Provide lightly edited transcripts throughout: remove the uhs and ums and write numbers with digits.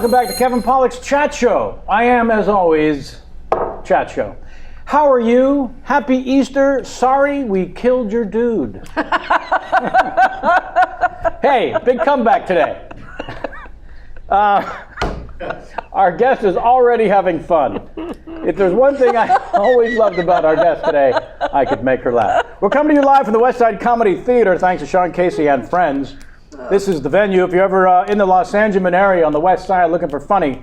welcome back to Kevin Pollak's Chat Show. I am, as always, Chat Show. How are you? Happy Easter. Sorry we killed your dude. Hey, big comeback today. Our guest is already having fun. If there's one thing I always loved about our guest today, I could make her laugh. We're coming to you live from the West Side Comedy Theater, thanks to Sean Casey and friends. This is the venue. If you're ever in the Los Angeles area on the west side looking for funny,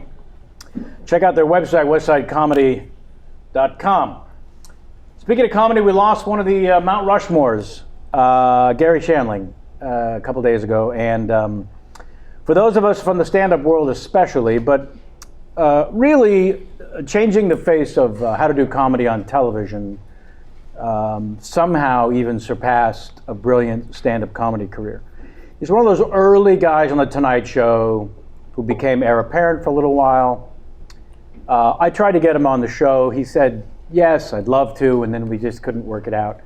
check out their website, westsidecomedy.com. Speaking of comedy, we lost one of the Mount Rushmores, Gary Shandling, a couple days ago. And for those of us from the stand-up world especially, but really changing the face of how to do comedy on television, somehow even surpassed a brilliant stand-up comedy career. He's one of those early guys on The Tonight Show who became heir apparent for a little while. I tried to get him on the show. He said, yes, I'd love to, and then we just couldn't work it out.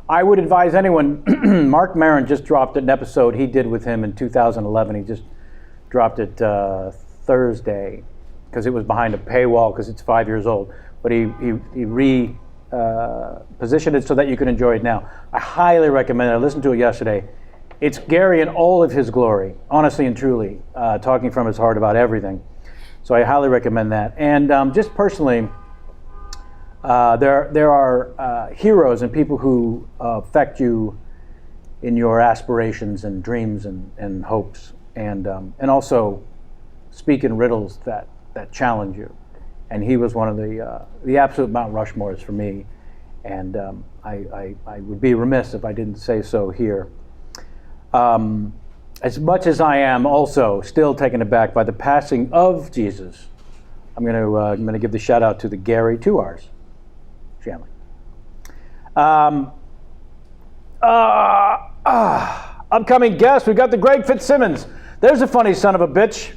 I would advise anyone, Mark Maron just dropped an episode he did with him in 2011. He just dropped it Thursday because it was behind a paywall because it's 5 years old. But he positioned it so that you can enjoy it now. I highly recommend it. I listened to it yesterday. It's Gary in all of his glory, honestly and truly, talking from his heart about everything. So I highly recommend that. And just personally, there are heroes and people who affect you in your aspirations and dreams and hopes, and also speak in riddles that challenge you. And he was one of the absolute Mount Rushmores for me. And I would be remiss if I didn't say so here. As much as I am also still taken aback by the passing of Jesus, I'm going to give the shout out to the Gary, 2 R's, Shandling. Upcoming guest, we've got the Greg Fitzsimmons. There's a funny son of a bitch.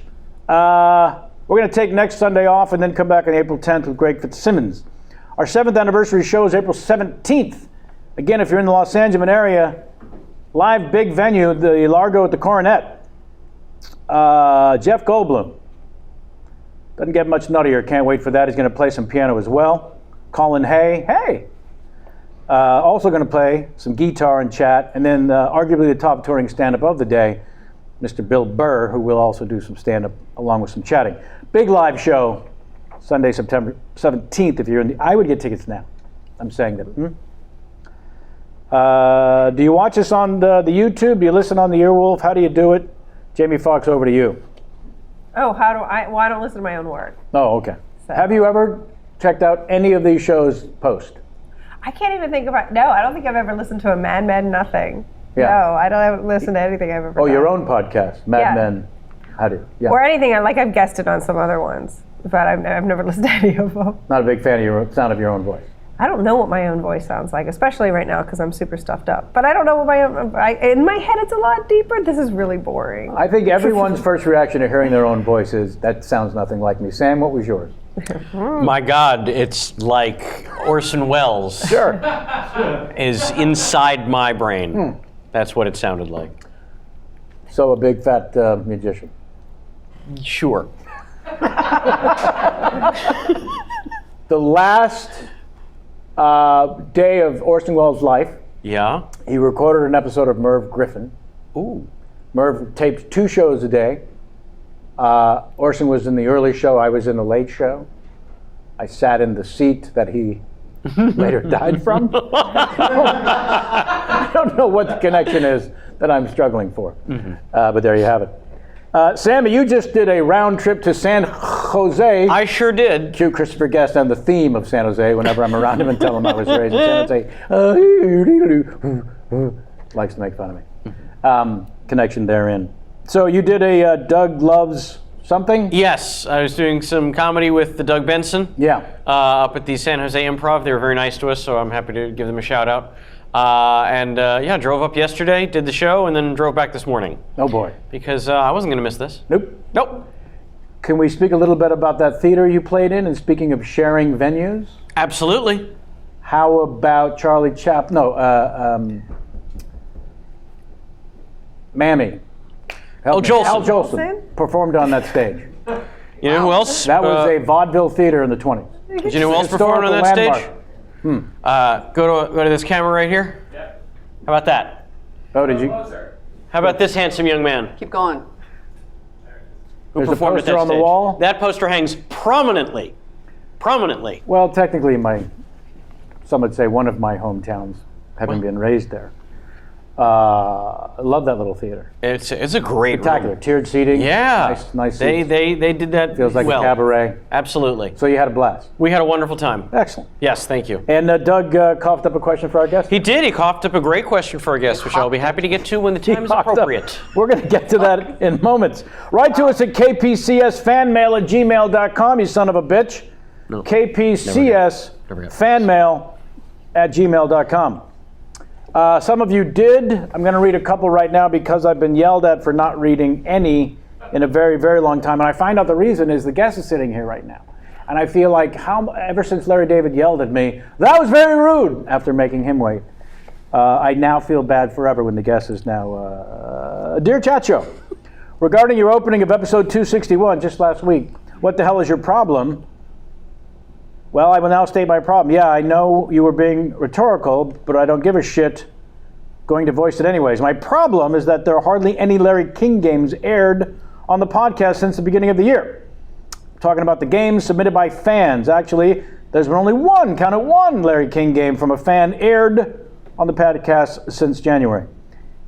We're going to take next Sunday off and then come back on April 10th with Greg Fitzsimmons. Our 7th anniversary show is April 17th. Again, if you're in the Los Angeles area, live big venue, the Largo at the Coronet. Jeff Goldblum. Doesn't get much nuttier. Can't wait for that. He's going to play some piano as well. Colin Hay. Also going to play some guitar and chat. And then arguably the top touring stand-up of the day, Mr. Bill Burr, who will also do some stand-up along with some chatting. Big live show, Sunday, September 17th. If you're in I would get tickets now. I'm saying that. Do you watch us on the YouTube? Do you listen on the Earwolf? How do you do it? Jamie Foxx, over to you. Oh, how do I? Well, I don't listen to my own work. Oh, okay. So. Have you ever checked out any of these shows post? I can't even think about. No, I don't think I've ever listened to a Mad Men nothing. Yeah. No, I don't listen to anything I've ever done. Oh, your own podcast, Mad Men. How do you? Yeah. Or anything. Like I've guested on some other ones, but I've never listened to any of them. Not a big fan of your sound of your own voice. I don't know what my own voice sounds like, especially right now because I'm super stuffed up. But I don't know what my own. In my head, it's a lot deeper. This is really boring. I think everyone's first reaction to hearing their own voice is, that sounds nothing like me. Sam, what was yours? My God, it's like Orson Welles. Sure. Is inside my brain. That's what it sounded like. So a big fat magician. Sure. The last day of Orson Welles' life, Yeah. he recorded an episode of Merv Griffin. Ooh. Merv taped 2 shows a day. Orson was in the early show. I was in the late show. I sat in the seat that he later died from. I don't know what the connection is that I'm struggling for. But there you have it. Sammy, you just did a round trip to San Jose. I sure did. Cue Christopher Guest on the theme of San Jose whenever I'm around him and tell him I was raised in San Jose. Likes to make fun of me. Connection therein. So you did a Doug Loves something? Yes, I was doing some comedy with the Doug Benson. Yeah. Up at the San Jose Improv. They were very nice to us, so I'm happy to give them a shout out. Yeah, drove up yesterday, did the show, and then drove back this morning. Oh boy. Because I wasn't going to miss this. Nope. Can we speak a little bit about that theater you played in? And speaking of sharing venues? Absolutely. How about Charlie Chaplin? No, Mammy. Al Jolson. Al Jolson performed on that stage. You know who else? That was a vaudeville theater in the 20s. Do you know who else performed on that stage? Go to this camera right here. Yeah. How about that? Oh, did you? How about this handsome young man? Keep going. Who There's a performed at poster that on the stage? wall? That poster hangs prominently. Prominently. Well, technically, some would say one of my hometowns, having been raised there. I love that little theater. It's a great Spectacular. room. Tiered seating. Yeah. Nice They seats. did that Feels like well. a cabaret. Absolutely. So you had a blast. We had a wonderful time. Excellent. Yes, thank you. And Doug coughed up a question for our guest. He did. He coughed up a great question for our guest, which I'll be happy to get to when the time is Coughed up. appropriate. We're going to get to that in moments. Write to us at kpcsfanmail@gmail.com, you son of a bitch. No. kpcsfanmail@gmail.com. Some of you did. I'm going to read a couple right now because I've been yelled at for not reading any in a very, very long time. And I find out the reason is the guest is sitting here right now. And I feel like ever since Larry David yelled at me, that was very rude, after making him wait. I now feel bad forever when the guest is now. Dear Chat Show, regarding your opening of episode 261 just last week, what the hell is your problem? Well, I will now state my problem. Yeah, I know you were being rhetorical, but I don't give a shit. Going to voice it anyways. My problem is that there are hardly any Larry King games aired on the podcast since the beginning of the year. I'm talking about the games submitted by fans. Actually, there's been only one, count it, one Larry King game from a fan aired on the podcast since January.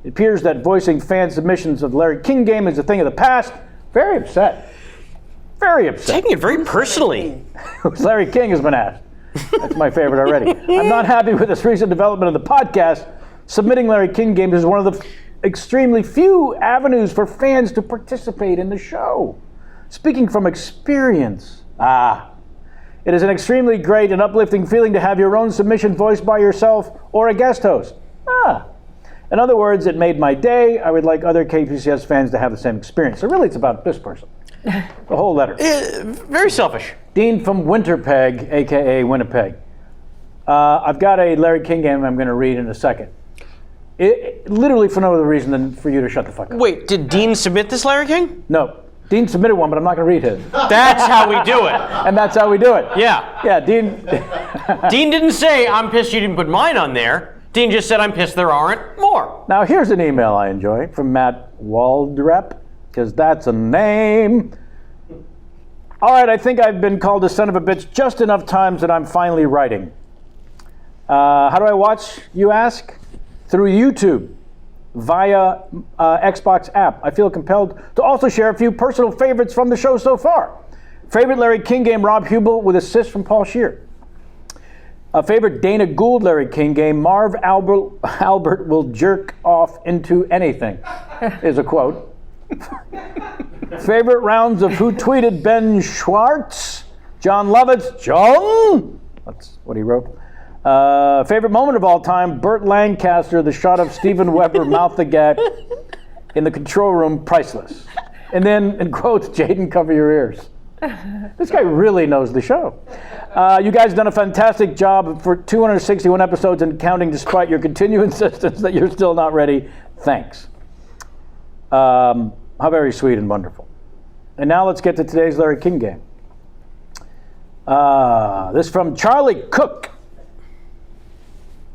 It appears that voicing fan submissions of the Larry King game is a thing of the past. Very upset. Very upset. Taking it very personally. Larry King has been asked. That's my favorite already. I'm not happy with this recent development of the podcast. Submitting Larry King games is one of the extremely few avenues for fans to participate in the show. Speaking from experience, it is an extremely great and uplifting feeling to have your own submission voiced by yourself or a guest host. In other words, it made my day. I would like other KPCS fans to have the same experience. So really, it's about this person. The whole letter. Very selfish. Dean from Winterpeg, a.k.a. Winnipeg. I've got a Larry King game I'm going to read in a second. Literally for no other reason than for you to shut the fuck up. Wait, did Dean submit this, Larry King? No. Dean submitted one, but I'm not going to read his. That's how we do it. And that's how we do it. Yeah. Yeah, Dean. Dean didn't say, I'm pissed you didn't put mine on there. Dean just said, I'm pissed there aren't more. Now, here's an email I enjoy from Matt Waldrep, because that's a name. All right, I think I've been called a son of a bitch just enough times that I'm finally writing. How do I watch, you ask? Through YouTube, via Xbox app. I feel compelled to also share a few personal favorites from the show so far. Favorite Larry King game, Rob Hubel with assist from Paul Scheer. A favorite Dana Gould Larry King game, Marv Albert will jerk off into anything, is a quote. Favorite rounds of Who Tweeted Ben Schwartz, John Lovitz, John? That's what he wrote. Favorite moment of all time, Burt Lancaster, the shot of Steven Weber mouth agape in the control room, priceless. And then, in quotes, Jaden, cover your ears. This guy really knows the show. You guys have done a fantastic job for 261 episodes and counting despite your continued insistence that you're still not ready. Thanks. How very sweet and wonderful. And now let's get to today's Larry King game. This from Charlie Cook.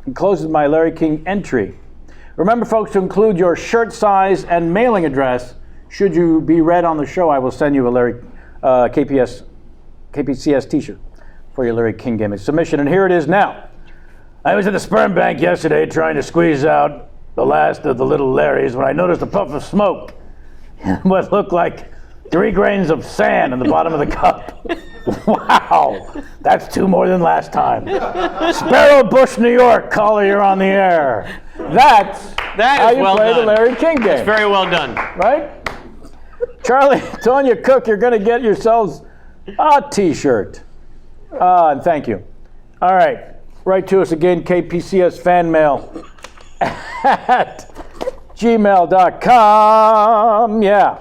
And closes my Larry King entry. Remember, folks, to include your shirt size and mailing address. Should you be read on the show, I will send you a Larry KPCS t-shirt for your Larry King game submission. And here it is now. I was at the sperm bank yesterday trying to squeeze out the last of the little Larrys when I noticed a puff of smoke and what looked like 3 grains of sand in the bottom of the cup. Wow, that's 2 more than last time. Sparrow Bush, New York, caller, you're on the air. That's how you play the Larry King game. It's very well done. Right? Charlie, Tonya Cook, you're going to get yourselves a t-shirt. And thank you. All right, write to us again, KPCS fan mail at gmail.com. Yeah.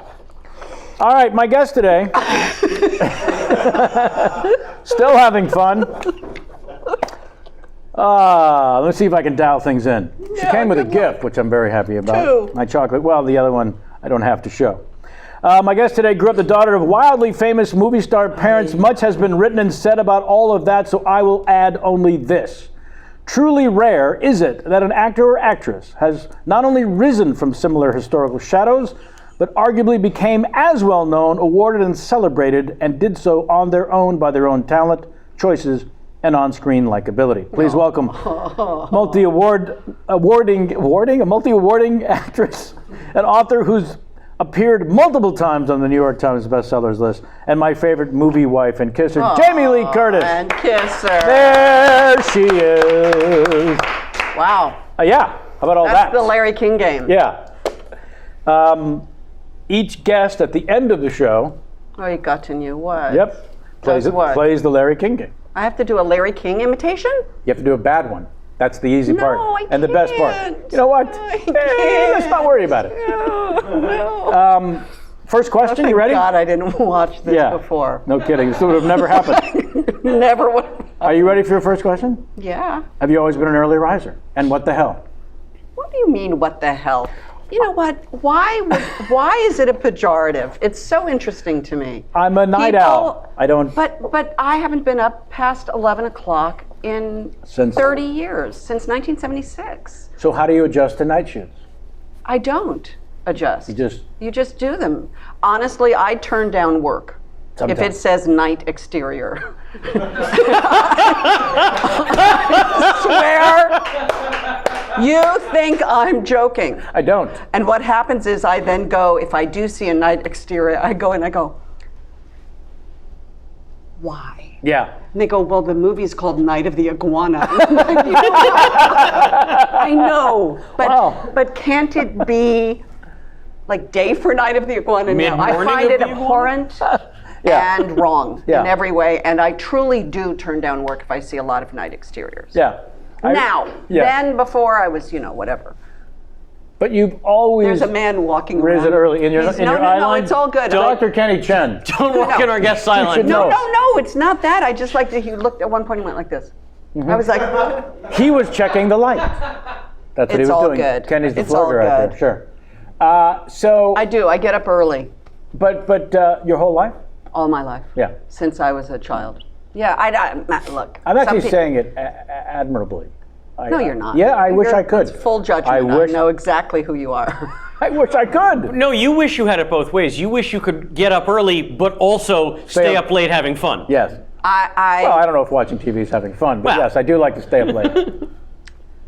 All right, my guest today, still having fun. Let's see if I can dial things in. She came with a gift, which I'm very happy about. 2. My chocolate. Well, the other one I don't have to show. My guest today grew up the daughter of wildly famous movie star parents. Much has been written and said about all of that, so I will add only this. Truly rare is it that an actor or actress has not only risen from similar historical shadows, but arguably became as well known, awarded, and celebrated, and did so on their own by their own talent, choices, and on-screen likability. Please welcome multi-awarding actress and author who's appeared multiple times on the New York Times bestsellers list, and my favorite movie wife and kisser, Jamie Lee Curtis. And kisser. There she is. Wow. Yeah, how about all that? That's the Larry King game. Yeah. Each guest at the end of the show, Oh, you got to know what? yep, Does what? plays the Larry King game. I have to do a Larry King imitation? You have to do a bad one. That's the easy part. I and the best part. can't. You know what? I Let's not worry about it. No. First question, Thank you ready? God I didn't watch this Yeah. before. No kidding. This would have never happened. Never would. Are you ready for your first question? Yeah. Have you always been an early riser? And what the hell? What do you mean, what the hell? You know what? Why is it a pejorative? It's so interesting to me. I'm a night owl. I don't. But I haven't been up past 11 o'clock in Since- 30 years, since 1976. So how do you adjust to night shifts? I don't adjust. You just do them. Honestly, I turn down work if Sometimes. it says night exterior. I swear, you think I'm joking. I don't. And what happens is I then go, if I do see a night exterior, I go and I go, why? Yeah. And they go, well, the movie's called Night of the Iguana. I know, but Wow. but can't it be like day for Night of the Iguana now? I Mid-morning find of it the iguana? abhorrent Yeah. and wrong Yeah. in every way, and I truly do turn down work if I see a lot of night exteriors. Yeah. Now, yeah. then before I was, whatever. But you've always There's a man walking risen around. early in your He's- in your no, eye no, line. it's all good. Dr. Kenny Chen. Don't walk in our guest silent. should No, know. no, it's not that. I just like that he looked at one point and went like this. Mm-hmm. I was like, He was checking the light. That's what he It's was all doing. good. Kenny's the It's all flogger out there. good. Sure. So, I do. I get up early but your whole life? all my life. Yeah. Since I was a child. Yeah, look. I'm actually some saying it admirably. No, you're not. Yeah, I wish You're- I could. It's full judgment. I wish. know exactly who you are. I wish I could. No, you wish you had it both ways. You wish you could get up early, but also stay up- up late having fun. Yes. Well, I don't know if watching TV is having fun, but Well. yes, I do like to stay up late.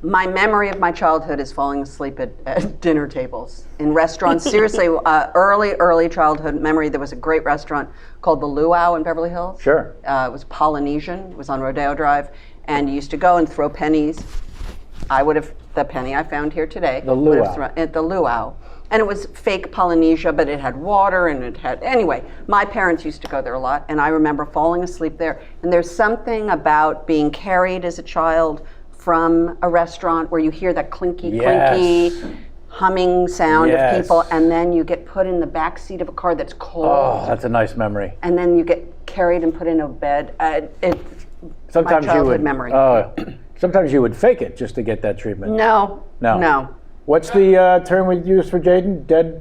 My memory of my childhood is falling asleep at dinner tables in restaurants. Seriously, early childhood memory. There was a great restaurant called the Luau in Beverly Hills. Sure. It was Polynesian. It was on Rodeo Drive, and you used to go and throw pennies. The penny I found here today. The would have Luau. thrown- at the Luau. And it was fake Polynesia, but it had water and it had, anyway, my parents used to go there a lot, and I remember falling asleep there. And there's something about being carried as a child from a restaurant where you hear that clinky, Yes. humming sound Yes. of people, and then you get put in the back seat of a car that's cold, Oh, that's a nice memory. and then you get carried and put in a bed. It's Sometimes my you childhood would. memory. Sometimes you would fake it just to get that treatment. No. What's the term we use for Jaden? Dead?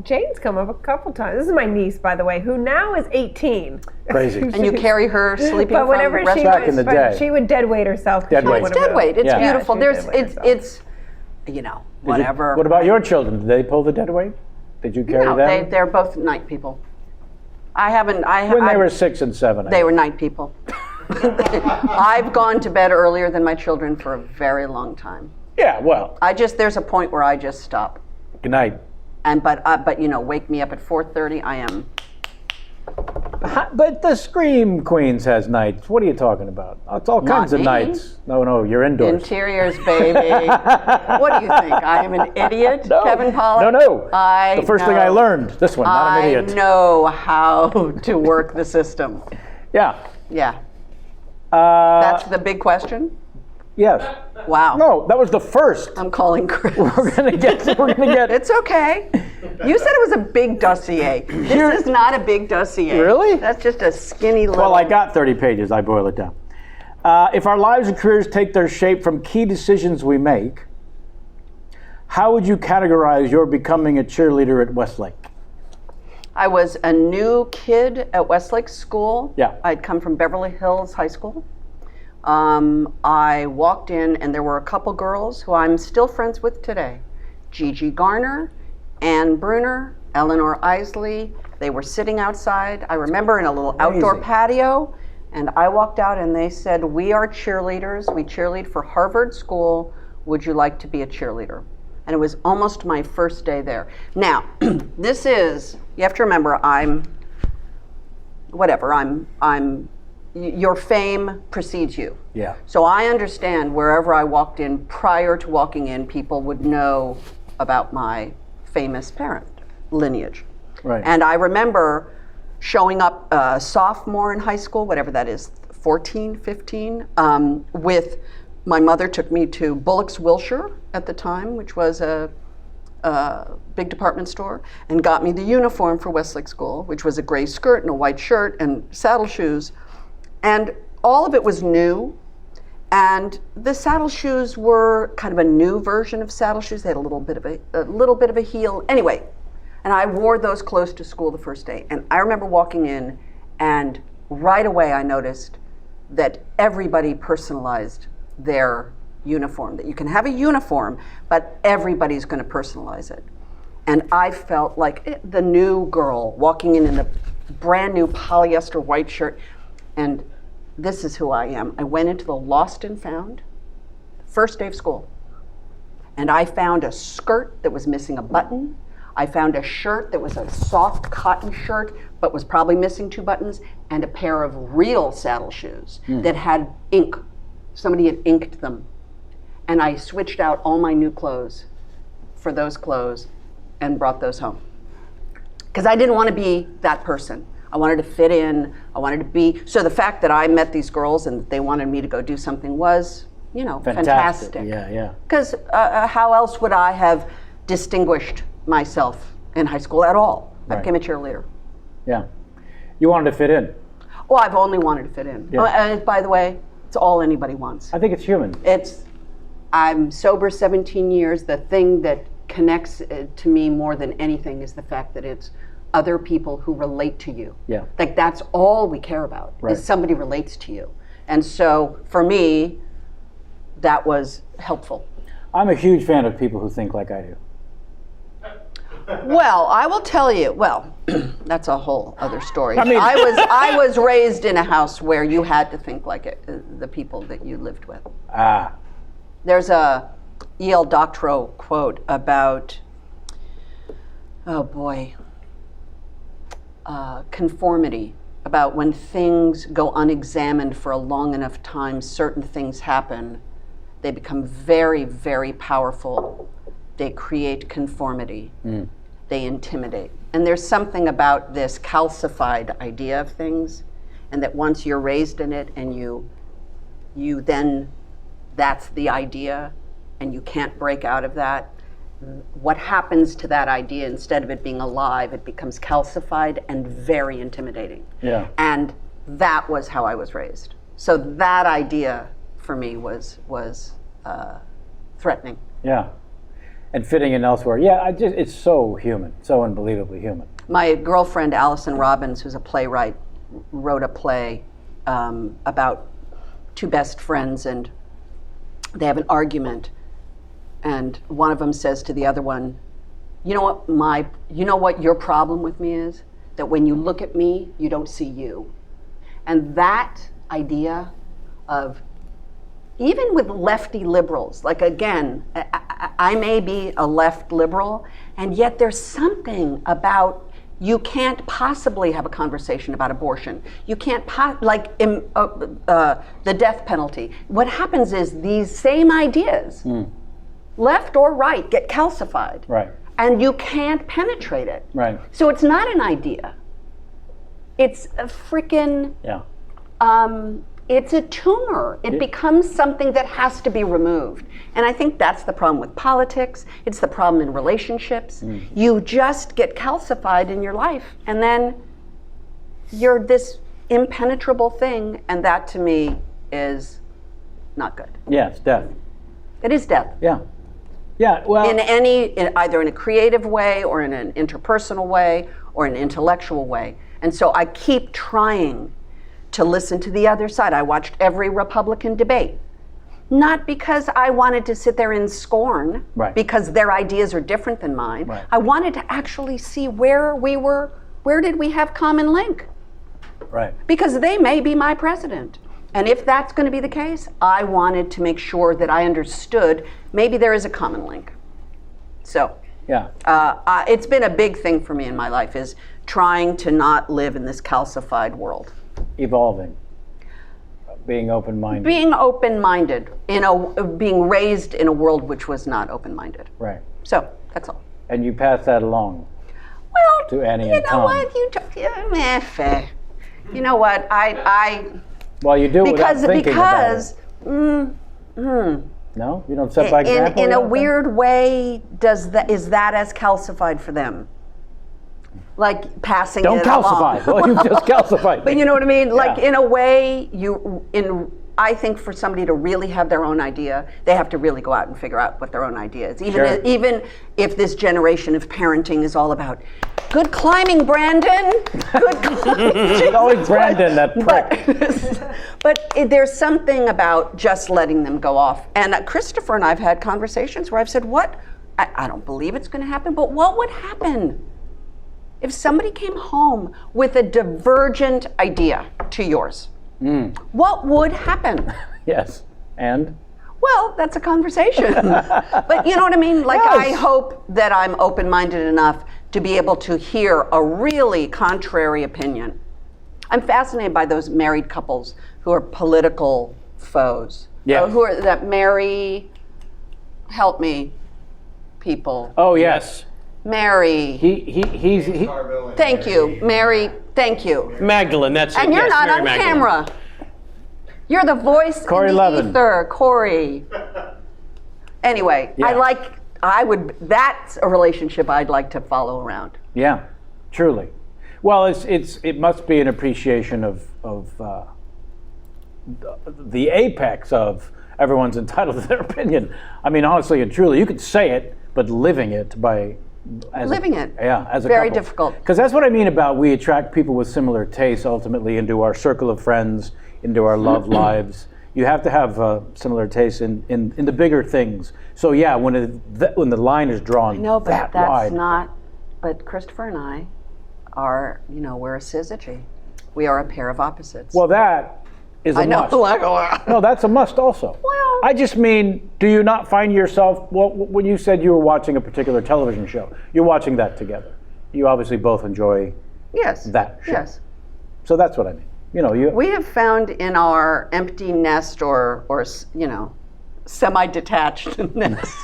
Jane's come up a couple times. This is my niece, by the way, who now is 18. Crazy. And you carry her sleeping But from whenever she restaurant. Back in the but day. she would dead weight herself. 'cause Dead she weight. wouldn't It's dead have- weight. It's Yeah. beautiful. she There's dead weight herself. it's whatever. What about your children? Did they pull the dead weight? Did you carry No, them? they're both night people. when they were 6 and 7. They were night people. I've gone to bed earlier than my children for a very long time. Yeah, well, There's a point where I just stop. good night. But wake me up at 4:30. I am. But the Scream Queens has nights. What are you talking about? It's all kinds of me. nights. No, you're indoors. Interiors, baby. What do you think? I am an idiot, No. Kevin Pollak? No. I The first thing I know. learned. This one, not an I idiot. know how to work the system. Yeah. Yeah. That's the big question? Yes. Wow. No, that was the first. I'm calling Chris. We're gonna get. It's okay. You said it was a big dossier. This is not a big dossier. Really? That's just a skinny little. Well, I got 30 pages. I boil it down. If our lives and careers take their shape from key decisions we make, how would you categorize your becoming a cheerleader at Westlake? I was a new kid at Westlake School. Yeah. I'd come from Beverly Hills High School. I walked in, and there were a couple girls who I'm still friends with today. Gigi Garner, Ann Bruner, Eleanor Isley. They were sitting outside, I remember, in a little outdoor patio. And I walked out, and they said, "We are cheerleaders. We cheerlead for Harvard School. Would you like to be a cheerleader?" And it was almost my first day there. Now, this is, you have to remember, your fame precedes you. Yeah. So I understand wherever I walked in, prior to walking in, people would know about my famous parent lineage. Right. And I remember showing up sophomore in high school, whatever that is, 14, 15, with my mother took me to Bullock's Wilshire at the time, which was a big department store, and got me the uniform for Westlake School, which was a gray skirt and a white shirt and saddle shoes. And all of it was new. And the saddle shoes were kind of a new version of saddle shoes. They had a little bit of a heel. Anyway, and I wore those clothes to school the first day. And I remember walking in, and right away I noticed that everybody personalized their uniform. That you can have a uniform, but everybody's going to personalize it. And I felt like the new girl walking in the brand new polyester white shirt. And this is who I am. I went into the Lost and Found, first day of school. And I found a skirt that was missing a button. I found a shirt that was a soft cotton shirt, but was probably missing 2 buttons, and a pair of real saddle shoes that had ink. Somebody had inked them. And I switched out all my new clothes for those clothes and brought those home. Because I didn't want to be that person. I wanted to fit in. I wanted to be. So the fact that I met these girls and they wanted me to go do something was, fantastic. Yeah, yeah. Because how else would I have distinguished myself in high school at all? I became a cheerleader. Yeah. You wanted to fit in. Oh, I've only wanted to fit in. Yeah. Oh, and by the way, it's all anybody wants. I think it's human. I'm sober 17 years. The thing that connects to me more than anything is the fact that it's other people who relate to you. Yeah. Like that's all we care about, is somebody relates to you. And so for me, that was helpful. I'm a huge fan of people who think like I do. Well, I will tell you, that's a whole other story. I mean- I was raised in a house where you had to think like the people that you lived with. Ah. There's a E.L. Doctorow quote about, conformity, about when things go unexamined for a long enough time, certain things happen. They become very, very powerful. They create conformity. They intimidate. And there's something about this calcified idea of things, and that once you're raised in it and you then, that's the idea, and you can't break out of that, what happens to that idea, instead of it being alive, it becomes calcified and very intimidating. Yeah. And that was how I was raised. So that idea for me was threatening. Yeah. And fitting in elsewhere. Yeah, it's so human, so unbelievably human. My girlfriend, Allison Robbins, who's a playwright, wrote a play about 2 best friends, and they have an argument. And one of them says to the other one, you know what your problem with me is? That when you look at me, you don't see you. And that idea of, even with lefty liberals, like again, I may be a left liberal, and yet there's something about, you can't possibly have a conversation about abortion. You can't, the death penalty. What happens is these same ideas, left or right, get calcified. Right. And you can't penetrate it. Right. So it's not an idea. It's a freaking, it's a tumor. It becomes something that has to be removed. And I think that's the problem with politics. It's the problem in relationships. You just get calcified in your life, and then you're this impenetrable thing, and that to me is not good. Yeah, it's death. It is death. Yeah. Yeah, well, either in a creative way or in an interpersonal way or an intellectual way. And so I keep trying to listen to the other side. I watched every Republican debate, not because I wanted to sit there in scorn, Right. because their ideas are different than mine. Right. I wanted to actually see where did we have common link? right. Because they may be my president. And if that's going to be the case, I wanted to make sure that I understood maybe there is a common link. So Yeah. it's been a big thing for me in my life, is trying to not live in this calcified world. Evolving. Being open-minded. Being open-minded, being raised in a world which was not open-minded. Right. So that's all. And you pass that along. Well, To Annie you and know Tom. what? You know what? I Well, you do it without thinking because about it. No? You don't set by example? in you a don't think? weird way, is that as calcified for them? Like passing Don't it calcify. along. Well, you've just calcified. But you know what I mean? Like Yeah. in a way, I think for somebody to really have their own idea, they have to really go out and figure out what their own idea is. Sure. Even if this generation of parenting is all about good climbing, Brandon. Good climbing. It's always Brandon, that prick. But there's something about just letting them go off. And Christopher and I have had conversations where I've said, what? I don't believe it's going to happen, but what would happen if somebody came home with a divergent idea to yours? What would happen? Yes. And? Well, that's a conversation. But you know what I mean? Like, Yes. I hope that I'm open-minded enough to be able to hear a really contrary opinion. I'm fascinated by those married couples who are political foes. Yeah. That marry, help me, people. Oh, yes. Marry. He's Thank you. Mary, thank you. Magdalene, that's it. And you're yes, not Mary on Magdalene. camera. You're the voice Corey in the Levin. ether, Corey. Anyway, Yeah. that's a relationship I'd like to follow around. Yeah, truly. Well, it must be an appreciation of the apex of everyone's entitled to their opinion. I mean, honestly and truly, you could say it, but living it as a Very couple. difficult. Because that's what I mean about we attract people with similar tastes ultimately into our circle of friends, into our love lives. You have to have similar tastes in the bigger things. So yeah, when the line is drawn No, but that that's wide, not. But Christopher and I are, we're a syzygy. We are a pair of opposites. well, that is a I know. must. Like, No, that's a must also. Well- I just mean, do you not find yourself, well, when you said you were watching a particular television show, you're watching that together. You obviously both enjoy yes. that show. Yes. So that's what I mean. We have found in our empty nest or semi-detached nest.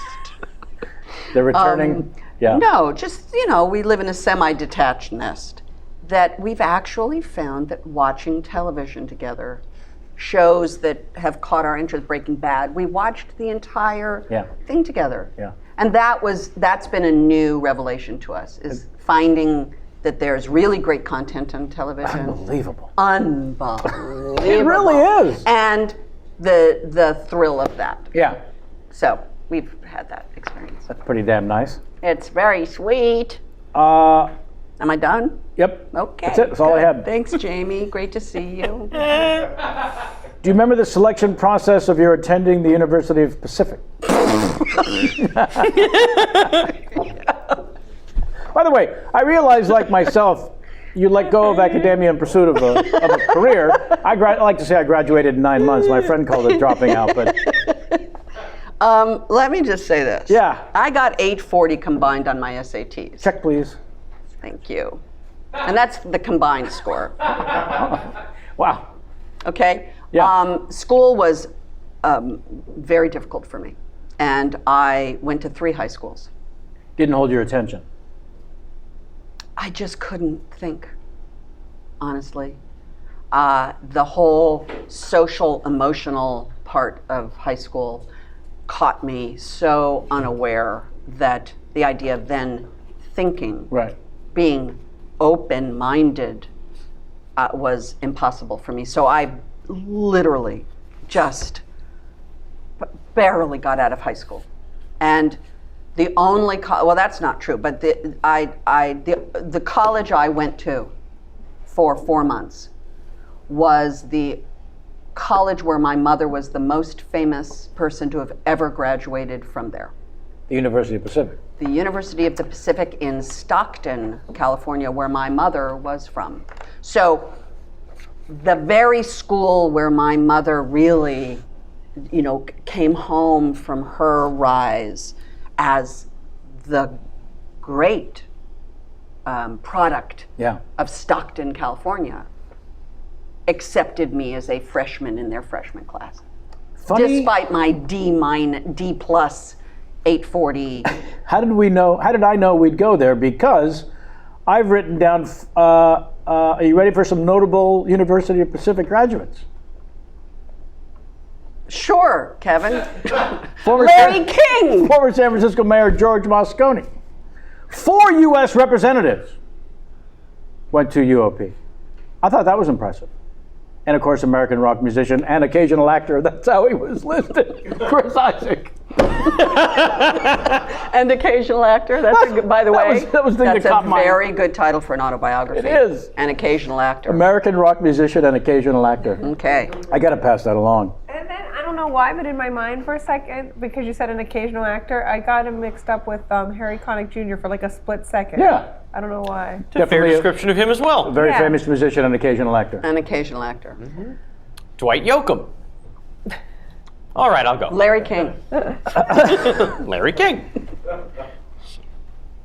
they're returning. Yeah. No, just, we live in a semi-detached nest, that we've actually found that watching television together, shows that have caught our interest, Breaking Bad, we watched the entire thing together. Yeah. And that's been a new revelation to us, is finding that there's really great content on television. Unbelievable. Unbelievable. It really is. And the thrill of that. Yeah. So we've had that experience. That's pretty damn nice. It's very sweet. Uh, Am I done? yep. Okay. That's it. That's all I good. had. Thanks, Jamie. Great to see you. Do you remember the selection process of your attending the University of Pacific? By the way, I realize, like myself, you let go of academia in pursuit of a career. I like to say I graduated in 9 months. My friend called it dropping out, but Let me just say this. Yeah. I got 840 combined on my SATs. check please. Thank you. And that's the combined score. Wow. Okay? Yeah. School was very difficult for me. And I went to 3 high schools. Didn't hold your attention. I just couldn't think, honestly. The whole social, emotional part of high school caught me so unaware that the idea of then thinking, Right. being open-minded, was impossible for me. So I literally just barely got out of high school. And The only well, that's not true. But the college I went to for 4 months was the college where my mother was the most famous person to have ever graduated from there. The University of Pacific. The University of the Pacific in Stockton, California, where my mother was from. So the very school where my mother really, came home from her rise as the great product of Stockton, California, accepted me as a freshman in their freshman class. Funny, despite my D plus 840. How did I know we'd go there? Because I've written down, are you ready for some notable University of Pacific graduates? Sure, Kevin. Larry King. Former San Francisco Mayor George Moscone. 4 U.S. representatives went to UOP. I thought that was impressive. And of course, American rock musician and occasional actor. That's how he was listed. Chris Isaac. And occasional actor. By the way, that's a very good title for an autobiography. It is. An occasional actor. American rock musician and occasional actor. Okay. I got to pass that along. And then, I don't know why, but in my mind for a second, because you said an occasional actor, I got him mixed up with Harry Connick Jr. for like a split second. Yeah. I don't know why. It's a fair description of him as well. A very famous musician and occasional actor. An occasional actor. Mm-hmm. Dwight Yoakam. All right, I'll go. Larry King. Larry King.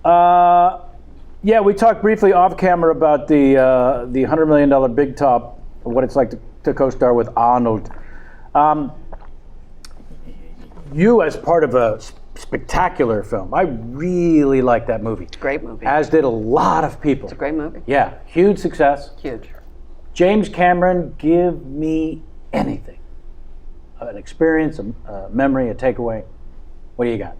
Yeah, we talked briefly off camera about the $100 million big top, what it's like to co-star with Arnold. You, as part of a spectacular film, I really like that movie. It's a great movie. As did a lot of people. It's a great movie. Yeah, huge success. Huge. James Cameron, give me anything. An experience, a memory, a takeaway. What do you got?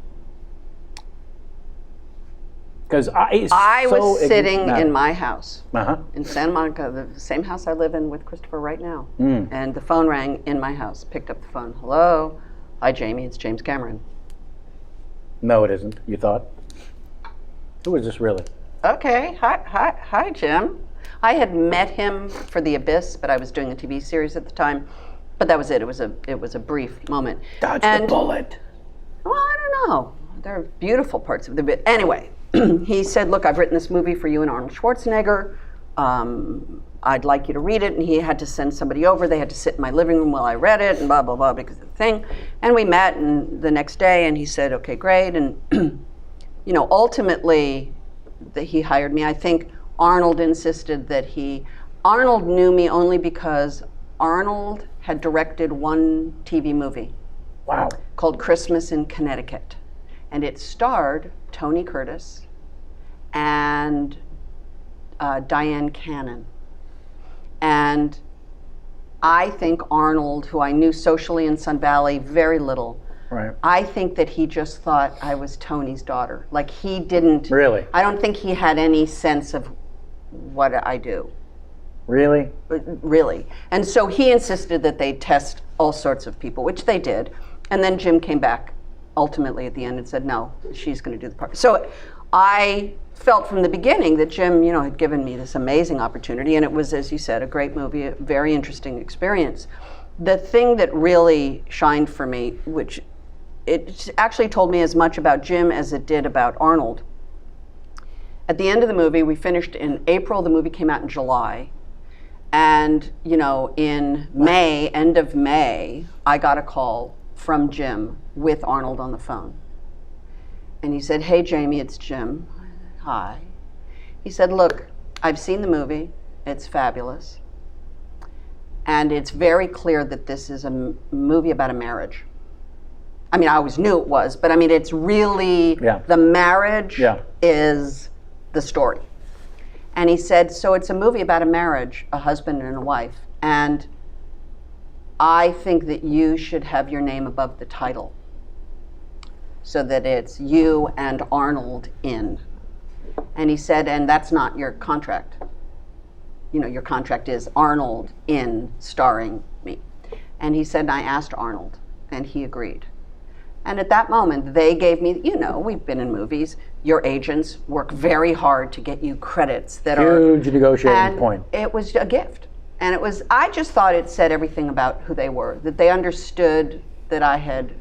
Because I was sitting in my house Uh-huh. in Santa Monica, the same house I live in with Christopher right now. And the phone rang in my house. Picked up the phone. Hello. Hi, Jamie. It's James Cameron. No, it isn't. You thought? Who is this really? Okay. Hi, Jim. I had met him for The Abyss, but I was doing a TV series at the time. But that was it. It was a brief moment. Dodge the bullet. Well, I don't know. There are beautiful parts of the bit. Anyway, he said, "Look, I've written this movie for you and Arnold Schwarzenegger. I'd like you to read it." And he had to send somebody over. They had to sit in my living room while I read it, and blah blah blah because of the thing. And we met, and the next day, and he said, "Okay, great." And ultimately, he hired me. I think Arnold insisted that Arnold knew me only because Arnold had directed one TV movie. Wow. Called Christmas in Connecticut. And it starred Tony Curtis and Diane Cannon. And I think Arnold, who I knew socially in Sun Valley very little, Right. I think that he just thought I was Tony's daughter. Like he didn't. Really? I don't think he had any sense of what I do. Really? Really. And so he insisted that they test all sorts of people, which they did. And then Jim came back ultimately at the end and said, no, she's going to do the part. So I felt from the beginning that Jim, had given me this amazing opportunity. And it was, as you said, a great movie, a very interesting experience. The thing that really shined for me, which it actually told me as much about Jim as it did about Arnold. At the end of the movie, we finished in April. The movie came out in July. And, in May, end of May, I got a call from Jim with Arnold on the phone. And he said, "Hey, Jamie, it's Jim." Hi. He said, "Look, I've seen the movie. It's fabulous. And it's very clear that this is a movie about a marriage." I mean, I always knew it was, but it's really, the marriage is the story. And he said, "So it's a movie about a marriage, a husband and a wife. And I think that you should have your name above the title so that it's you and Arnold in." And he said, "And that's not your contract. Your contract is Arnold in starring me." And he said, and I asked Arnold, and he agreed. And at that moment, they gave me, we've been in movies, your agents work very hard to get you credits that Huge negotiating and point. It was a gift. And I just thought it said everything about who they were, that they understood that I had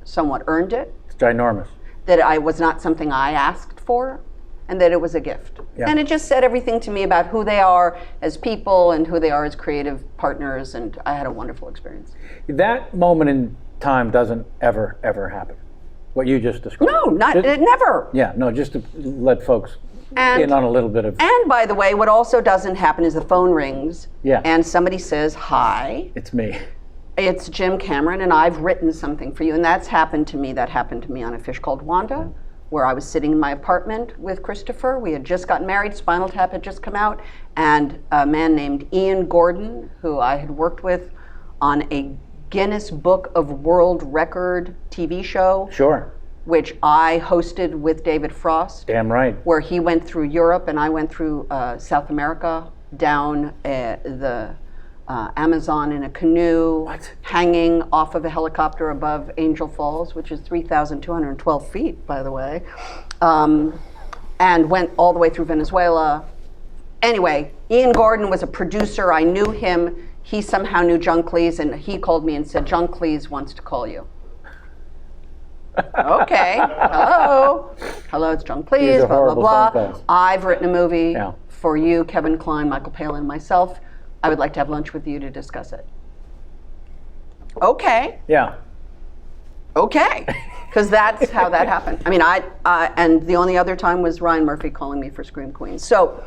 somewhat earned it. It's ginormous. That I was not something I asked for, and that it was a gift. Yeah. And it just said everything to me about who they are as people and who they are as creative partners, and I had a wonderful experience. That moment in time doesn't ever happen. What you just described. No, it never. Yeah, no, just to let folks And- in on a little bit of... And by the way, what also doesn't happen is the phone rings, Yeah. and somebody says, hi, It's me. it's Jim Cameron, and I've written something for you. And that's happened to me. That happened to me on A Fish Called Wanda, where I was sitting in my apartment with Christopher. We had just gotten married. Spinal Tap had just come out. And a man named Ian Gordon, who I had worked with on a Guinness Book of World Record TV show, Sure. which I hosted with David Frost, Damn right. where he went through Europe and I went through South America, down the Amazon in a canoe, What? hanging off of a helicopter above Angel Falls, which is 3,212 feet, by the way, and went all the way through Venezuela. Anyway, Ian Gordon was a producer. I knew him. He somehow knew John Cleese, and he called me and said, John Cleese wants to call you. Okay, hello, it's John He's Cleese, a blah, blah, horrible blah. phone call. I've written a movie Yeah. for you, Kevin Kline, Michael Palin, and myself. I would like to have lunch with you to discuss it. Okay, Yeah. because that's how that happened. I mean, and the only other time was Ryan Murphy calling me for Scream Queen. So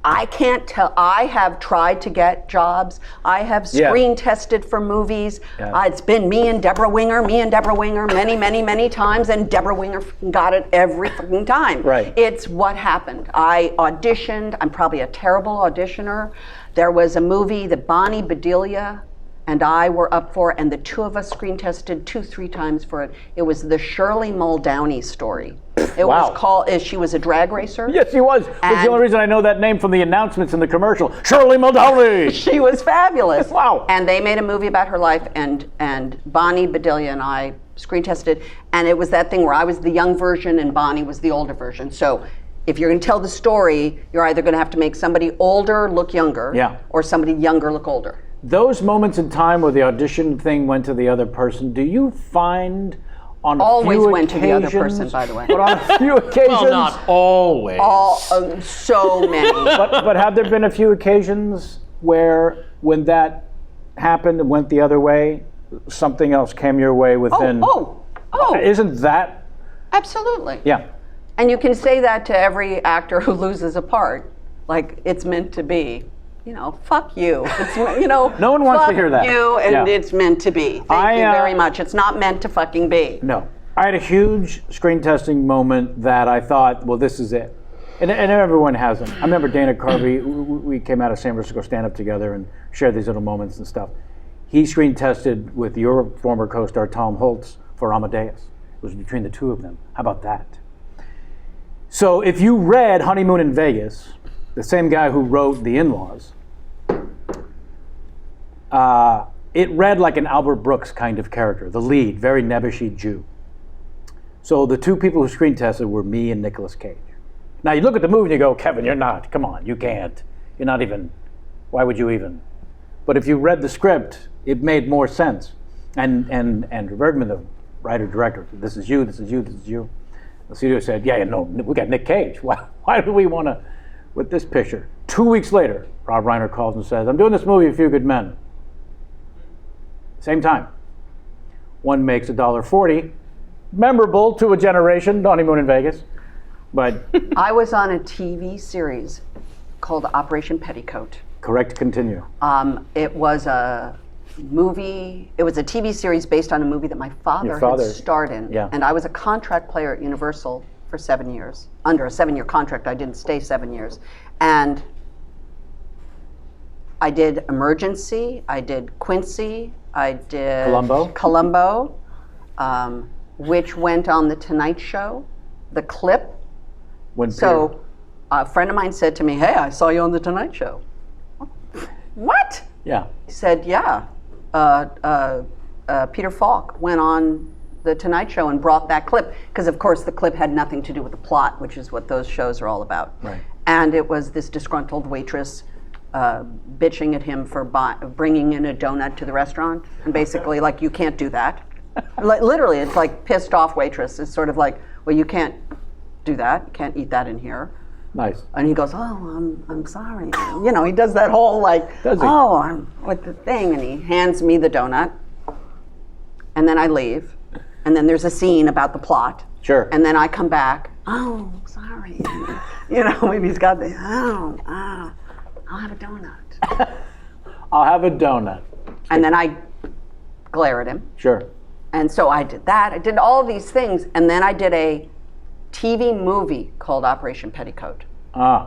I can't tell. I have tried to get jobs. I have screen tested for movies. Yeah. It's been me and Deborah Winger many, many, many times, and Deborah Winger got it every fucking time. Right. It's what happened. I auditioned. I'm probably a terrible auditioner. There was a movie that Bonnie Bedelia and I were up for, and the two of us screen tested 2-3 times for it. It was the Shirley Muldowney story. It Wow. was called, she was a drag racer. Yes, he was. That's the And- only reason I know that name from the announcements in the commercial. Shirley Muldowney. She was fabulous. Wow. And they made a movie about her life, and Bonnie Bedelia and I screen tested, and it was that thing where I was the young version and Bonnie was the older version. So if you're going to tell the story, you're either going to have to make somebody older look younger, Yeah. or somebody younger look older. Those moments in time where the audition thing went to the other person, do you find on a Always few went to the other occasions- person, by the way. But on a few occasions, Well, not always. So many. but have there been a few occasions where when that happened and went the other way, something else came your way within? Oh, Isn't that? absolutely. Yeah. And you can say that to every actor who loses a part, like it's meant to be. Fuck you. It's, No one wants to hear that. Fuck you, and Yeah. it's meant to be. Thank you very much. It's not meant to fucking be. No. I had a huge screen testing moment that I thought, well, this is it. And everyone has them. I remember Dana Carvey, we came out of San Francisco stand-up together and shared these little moments and stuff. He screen tested with your former co-star Tom Holtz for Amadeus. It was between the two of them. How about that? So if you read Honeymoon in Vegas, the same guy who wrote The In-Laws, it read like an Albert Brooks kind of character, the lead, very nebbishy Jew. So the two people who screen tested were me and Nicolas Cage. Now you look at the movie and you go, Kevin, you're not, come on, you can't. You're not even, why would you even? But if you read the script, it made more sense. And Andrew Bergman, the writer-director, said, this is you, this is you, this is you. The studio said, yeah, no, we got Nick Cage. Why do we want to, with this picture? 2 weeks later, Rob Reiner calls and says, I'm doing this movie, A Few Good Men. Same time. One makes $1.40, memorable to a generation, Honeymoon in Vegas. But I was on a TV series called Operation Petticoat. correct, continue. It was a movie. It was a TV series based on a movie that my father had starred in. Yeah. And I was a contract player at Universal for 7 years. Under a 7-year contract, I didn't stay 7 years. And I did Emergency, I did Quincy, I did Columbo, which went on The Tonight Show, The Clip. So a friend of mine said to me, hey, I saw you on The Tonight Show. What? Yeah. He said, yeah. Peter Falk went on The Tonight Show and brought that clip, because of course the clip had nothing to do with the plot, which is what those shows are all about. Right. And it was this disgruntled waitress bitching at him for bringing in a donut to the restaurant, and basically like, you can't do that. Literally, it's like pissed off waitress. It's sort of like, well, you can't do that. You can't eat that in here. Nice. And he goes, oh, I'm sorry. You know, he does that whole like, Does he? oh, I'm with the thing, and he hands me the donut, and then I leave, and then there's a scene about the plot. Sure. And then I come back, oh, sorry. You know, maybe he's got the, I'll have a donut. I'll have a donut. And then I glare at him. Sure. And so I did that. I did all these things, and then I did a TV movie called Operation Petticoat,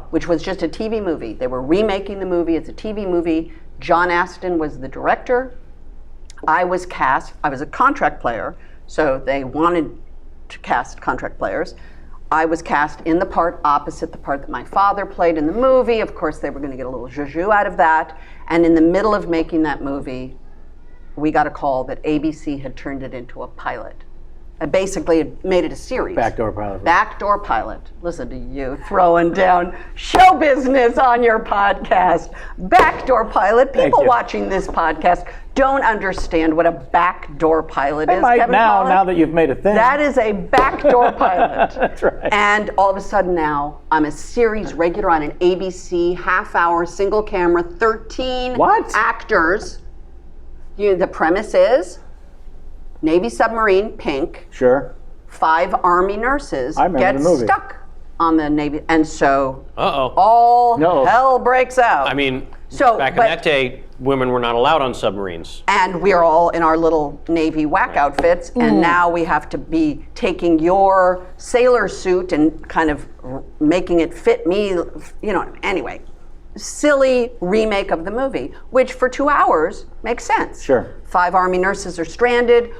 which was just a TV movie. They were remaking the movie. It's a TV movie. John Aston was the director. I was cast. I was a contract player, so they wanted to cast contract players. I was cast in the part opposite the part that my father played in the movie. Of course, they were going to get a little zhuzh out of that. And in the middle of making that movie, we got a call that ABC had turned it into a pilot. Basically, it made it a series. Backdoor pilot. Backdoor pilot. Listen to you throwing down show business on your podcast. Backdoor pilot. People you. watching this podcast don't understand what a backdoor pilot They is. might Kevin now Pollak. that you've made a thing. That is a backdoor pilot. That's right. And all of a sudden now, I'm a series regular on an ABC half-hour single camera, 13 What? actors. The premise is Navy submarine, pink, Sure. 5 Army nurses I remember get the movie. stuck on the Navy, and so Uh-oh. all No. hell breaks out. I mean, So, back in but- that day, women were not allowed on submarines. and we're all in our little Navy whack outfits, and now we have to be taking your sailor suit and kind of making it fit me, you know, anyway. Silly remake of the movie, which for 2 hours makes sense. Sure. 5 Army nurses are stranded.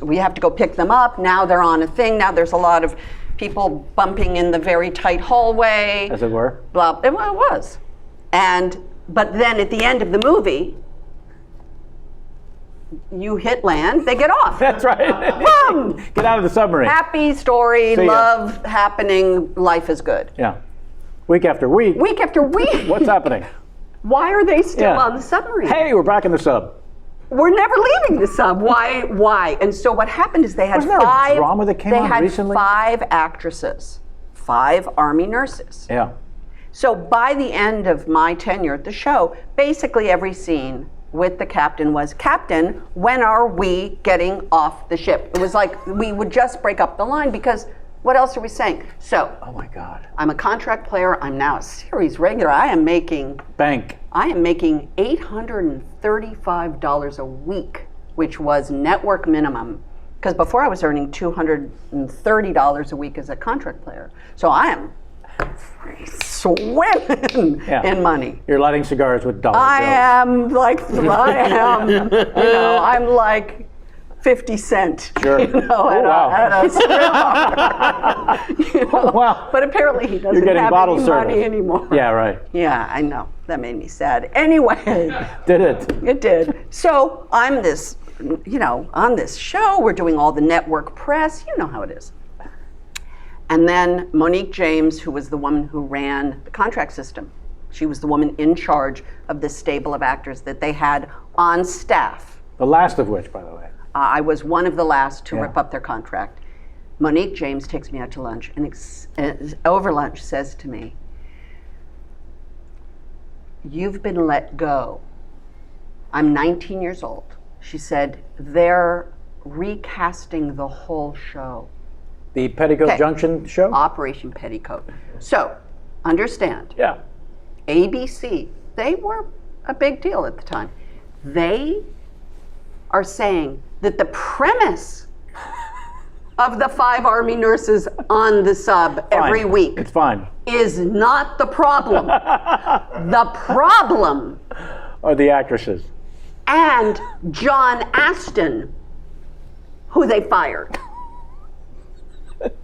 We have to go pick them up. Now they're on a thing. Now there's a lot of people bumping in the very tight hallway. As it were. Blah. It was. But then at the end of the movie, you hit land, they get off. That's right. Boom! Get out of the submarine. Happy story, See ya. love happening, life is good. Yeah. Week after week. Week after week. What's happening? Why are they still Yeah. on the submarine? Hey, we're back in the sub. We're never leaving the sub. Why? And so what happened is they had Wasn't there a 5 drama that came they on had recently? 5 actresses, 5 Army nurses. Yeah. So by the end of my tenure at the show, basically every scene with the captain was, Captain, when are we getting off the ship? It was like we would just break up the line, because what else are we saying? So Oh my God. I'm a contract player. I'm now a series regular. I am making Bank. $835 a week, which was network minimum. Because before I was earning $230 a week as a contract player. So I am swimming in money. You're lighting cigars with dollar I bills. am like, I'm like 50 Cent. Sure. You know, Oh, wow. at a strip bar. You know? Wow. But apparently he doesn't You're getting have bottle any service. money anymore. Yeah, right. Yeah, I know. That made me sad. Anyway, Did it? it did. So I'm this, on this show, we're doing all the network press. You know how it is. And then Monique James, who was the woman who ran the contract system, she was the woman in charge of the stable of actors that they had on staff. The last of which, by the way. I was one of the last to Yeah. rip up their contract. Monique James takes me out to lunch and over lunch says to me, "You've been let go." I'm 19 years old. She said, "They're recasting the whole show." The Petticoat Okay. Junction show? Operation Petticoat. So, understand, Yeah. ABC, they were a big deal at the time. They are saying that the premise of the 5 Army nurses on the sub every Fine. week It's fine. is not the problem. The problem, Or the actresses. and John Aston, who they fired.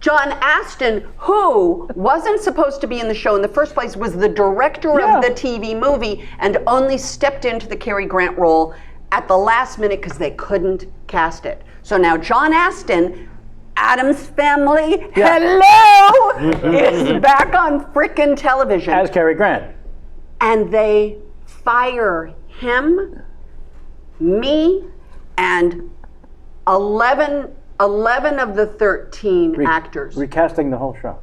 John Aston, who wasn't supposed to be in the show in the first place, was the director Yeah. of the TV movie and only stepped into the Cary Grant role at the last minute because they couldn't cast it. So now John Astin, Addams Family, hello, is back on frickin' television. As Cary Grant. And they fire him, me, and 11 of the 13 actors. Recasting the whole show.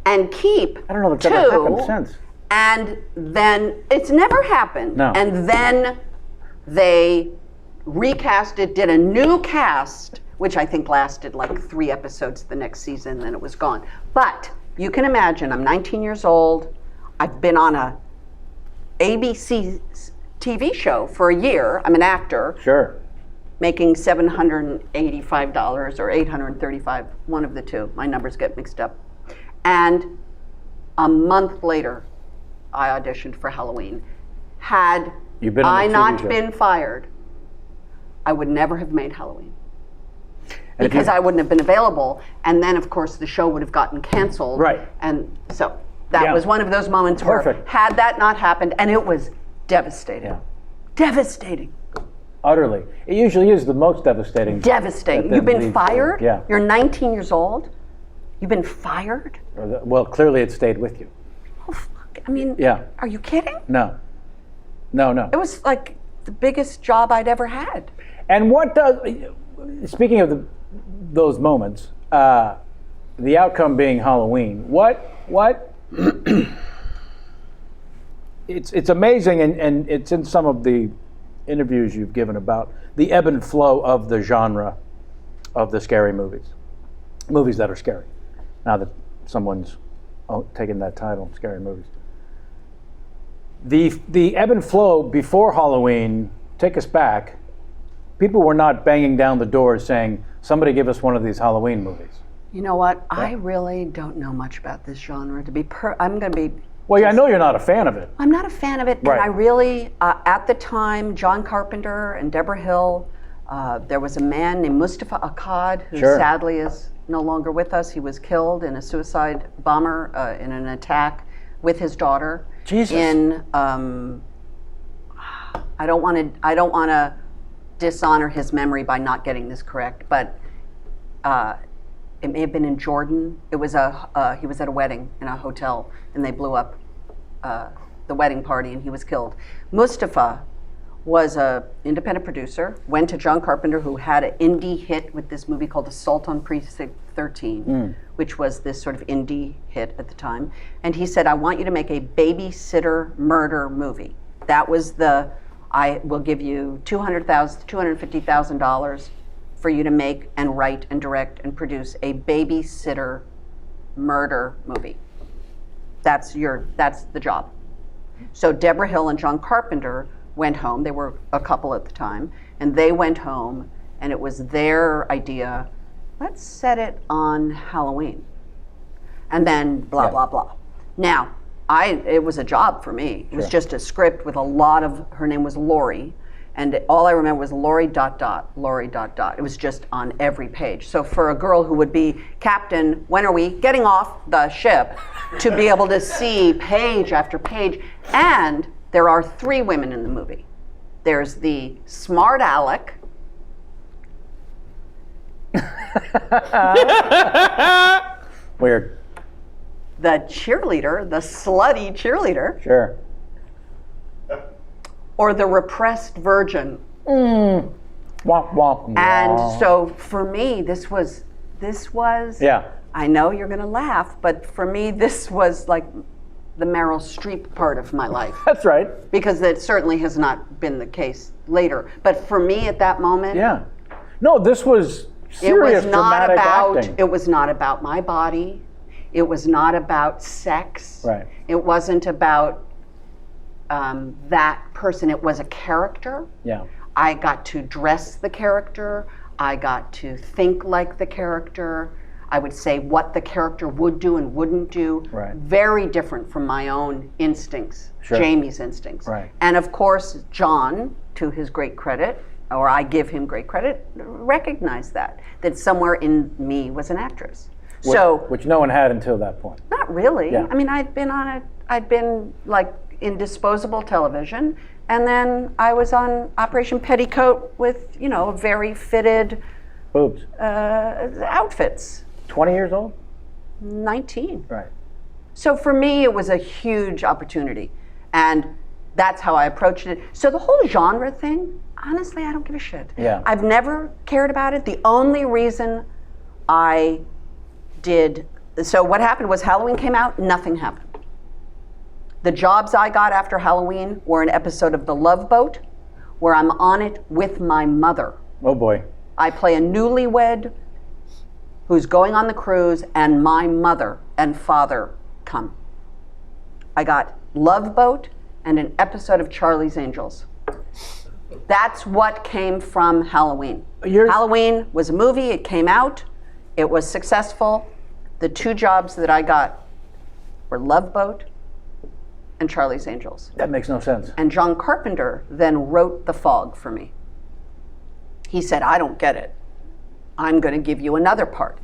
And keep I don't know if two, that's ever happened since. and then it's never happened. No. And then they recast it, did a new cast, which I think lasted like 3 episodes the next season, then it was gone. But you can imagine, I'm 19 years old, I've been on a ABC TV show for a year, I'm an actor. Sure. Making $785 or $835, one of the two. My numbers get mixed up. And a month later, I auditioned for Halloween. Had I not been fired, I would never have made Halloween. Because I wouldn't have been available. And then, of course, the show would have gotten canceled. Right. And so that was one of those moments where, had that not happened, and it was devastating. Yeah. Devastating. Utterly. It usually is the most devastating. Devastating. You've been fired? Yeah. You're 19 years old? You've been fired? Well, clearly it stayed with you. Oh, fuck. I mean, Yeah. Are you kidding? No. It was like the biggest job I'd ever had. And what does, speaking of those moments, the outcome being Halloween, what it's amazing, and it's in some of the interviews you've given about the ebb and flow of the genre of the scary movies that are scary, now that someone's taken that title, scary movies. The ebb and flow before Halloween, take us back, people were not banging down the doors saying, somebody give us one of these Halloween movies. You know what? I really don't know much about this genre. I'm going to be... Well, I know you're not a fan of it. I'm not a fan of it, Right. and I really, at the time, John Carpenter and Deborah Hill, there was a man named Mustafa Akkad, who sadly is no longer with us. He was killed in a suicide bomber, in an attack with his daughter. Jesus. In, I don't want to dishonor his memory by not getting this correct, but it may have been in Jordan. It was he was at a wedding in a hotel, and they blew up the wedding party, and he was killed. Mustafa was an independent producer, went to John Carpenter, who had an indie hit with this movie called Assault on Precinct 13, which was this sort of indie hit at the time. And he said, I want you to make a babysitter murder movie. That was I will give you $250,000 for you to make and write and direct and produce a babysitter murder movie. That's the job. So Deborah Hill and John Carpenter went home. They were a couple at the time, and they went home, and it was their idea, let's set it on Halloween. And then blah, blah, blah. Now, it was a job for me. It was just a script with a lot of, her name was Lori, and all I remember was Lori ... Lori ... It was just on every page. So for a girl who would be, Captain, when are we getting off the ship, to be able to see page after page. And there are 3 women in the movie. There's the smart aleck. Weird. The cheerleader, the slutty cheerleader. Sure. Or the repressed virgin. Womp, womp, And so for me, this was, yeah. I know you're gonna laugh, but for me, this was like the Meryl Streep part of my life. That's right. Because that certainly has not been the case later. But for me at that moment, Yeah. No, this was serious dramatic acting. It was not about my body. It was not about sex. Right. It wasn't about that person. It was a character. Yeah. I got to dress the character. I got to think like the character. I would say what the character would do and wouldn't do. Right. Very different from my own instincts, Jamie's instincts. Right. And of course, John, to his great credit, or I give him great credit, recognized that somewhere in me was an actress. Which no one had until that point. Not really. Yeah. I mean, I'd been like in disposable television, And then I was on Operation Petticoat with, very fitted Boobs. outfits. 20 years old? 19. Right. So for me, it was a huge opportunity. And that's how I approached it. So the whole genre thing, honestly, I don't give a shit. Yeah. I've never cared about it. The only reason I did, so what happened was Halloween came out, nothing happened. The jobs I got after Halloween were an episode of The Love Boat, where I'm on it with my mother. Oh boy. I play a newlywed who's going on the cruise, and my mother and father come. I got Love Boat and an episode of Charlie's Angels. That's what came from Halloween. Halloween was a movie, it came out, it was successful. The 2 jobs that I got were Love Boat and Charlie's Angels. That makes no sense. And John Carpenter then wrote The Fog for me. He said, I don't get it. I'm going to give you another part.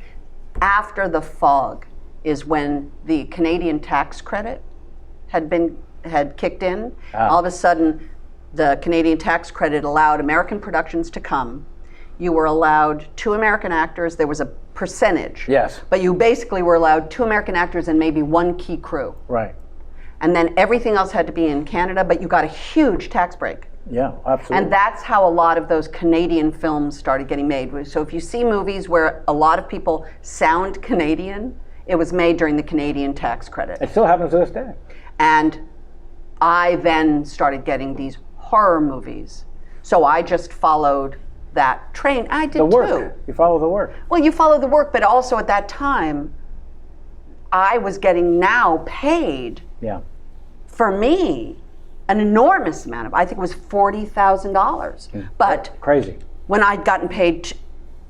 After The Fog is when the Canadian tax credit had kicked in. All of a sudden, the Canadian tax credit allowed American productions to come. You were allowed 2 American actors. There was a percentage. Yes. But you basically were allowed 2 American actors and maybe 1 key crew. Right. And then everything else had to be in Canada, but you got a huge tax break. Yeah, absolutely. And that's how a lot of those Canadian films started getting made. So if you see movies where a lot of people sound Canadian, it was made during the Canadian tax credit. It still happens to this day. And I then started getting these horror movies. So I just followed that train. I did The work. too. You follow the work. Well, you follow the work, but also at that time, I was getting now paid, Yeah. for me, an enormous amount of, I think it was $40,000. But Crazy. when I'd gotten paid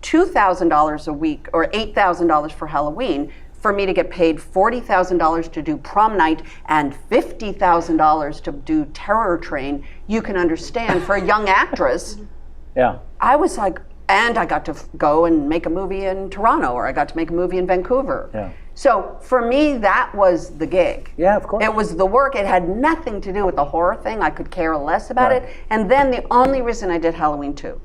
$2,000 a week or $8,000 for Halloween, for me to get paid $40,000 to do prom night and $50,000 to do Terror Train, you can understand for a young actress, Yeah. I was like, and I got to go and make a movie in Toronto, or I got to make a movie in Vancouver. Yeah. So for me, that was the gig. Yeah, of course. It was the work. It had nothing to do with the horror thing. I could care less about Right. it. And then the only reason I did Halloween 2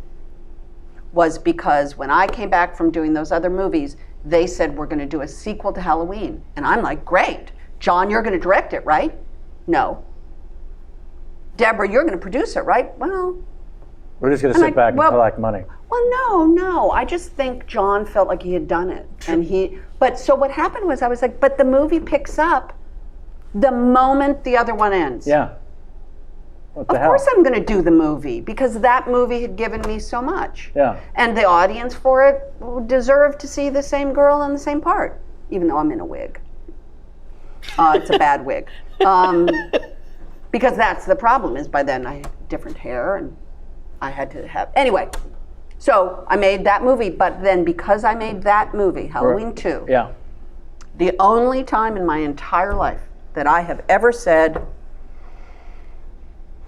was because when I came back from doing those other movies, they said, we're going to do a sequel to Halloween. And I'm like, great. John, you're going to direct it, right? No. Deborah, you're going to produce it, right? Well, We're just going to I'm sit like, back and well- collect money. well, no. I just think John felt like he had done it. But so what happened was I was like, but the movie picks up the moment the other one ends. Yeah. What the Of hell? course I'm going to do the movie because that movie had given me so much. Yeah. And the audience for it deserved to see the same girl in the same part, even though I'm in a wig. It's a bad wig. Because that's the problem is by then I had different hair and I had to have, anyway. So I made that movie, but then because I made that movie, Halloween 2, Yeah. the only time in my entire life that I have ever said,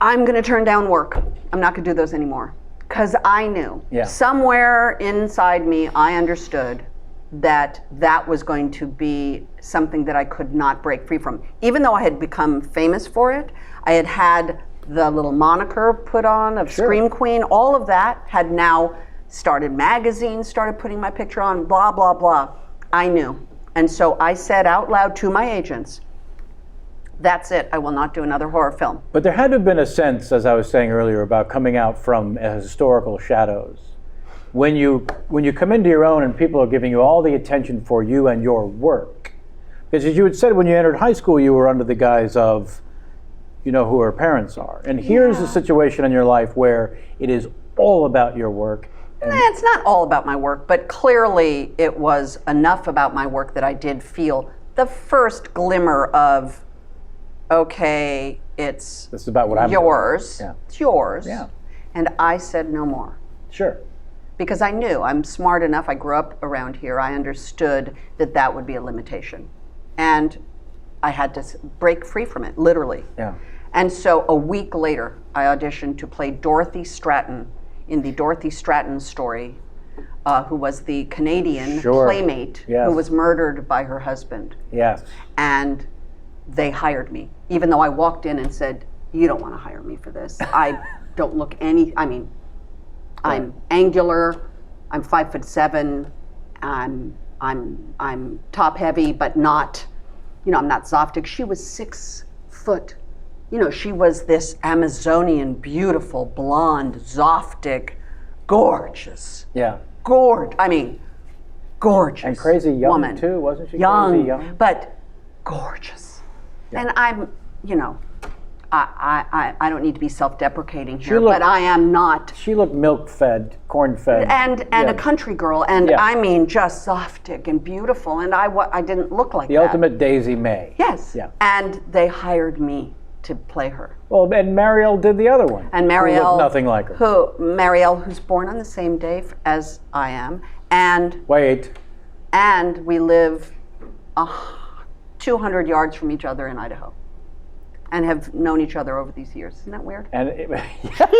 I'm going to turn down work. I'm not going to do those anymore. Because I knew, somewhere inside me, I understood that that was going to be something that I could not break free from. Even though I had become famous for it, I had had the little moniker put on of Scream Queen, all of that had now started magazines, started putting my picture on, blah, blah, blah. I knew. And so I said out loud to my agents, that's it, I will not do another horror film. But there had to have been a sense, as I was saying earlier, about coming out from historical shadows. When you come into your own and people are giving you all the attention for you and your work. Because as you had said, when you entered high school, you were under the guise of, you know who our parents are. And here's a situation in your life where it is all about your work. And It's not all about my work, but clearly it was enough about my work that I did feel the first glimmer of, okay, this is about what I'm yours. doing. Yeah. It's yours. Yeah. And I said no more. Sure. Because I knew, I'm smart enough, I grew up around here, I understood that that would be a limitation. And I had to break free from it, literally. Yeah. And so a week later, I auditioned to play Dorothy Stratton in the Dorothy Stratton story, who was the Canadian playmate who was murdered by her husband. Yes. And they hired me, even though I walked in and said, you don't want to hire me for this. I don't look I'm angular, I'm 5'7", I'm top heavy, but not, I'm not Zoftig. She was 6 foot. She was this Amazonian, beautiful, blonde, Zoftig, gorgeous. Yeah. Gorgeous. And crazy young woman. too, wasn't she? Young, Crazy young, but gorgeous. Yeah. And I'm, I don't need to be self-deprecating here, but I am not. She looked milk-fed, corn-fed. And a country girl, and just Zoftig and beautiful, and I didn't look like the ultimate Daisy May. Yes. Yeah. And they hired me to play her. Well, and Marielle did the other one. And Marielle, who looked nothing like her. Marielle, who's born on the same day as I am, and we live 200 yards from each other in Idaho, and have known each other over these years. Isn't that weird? And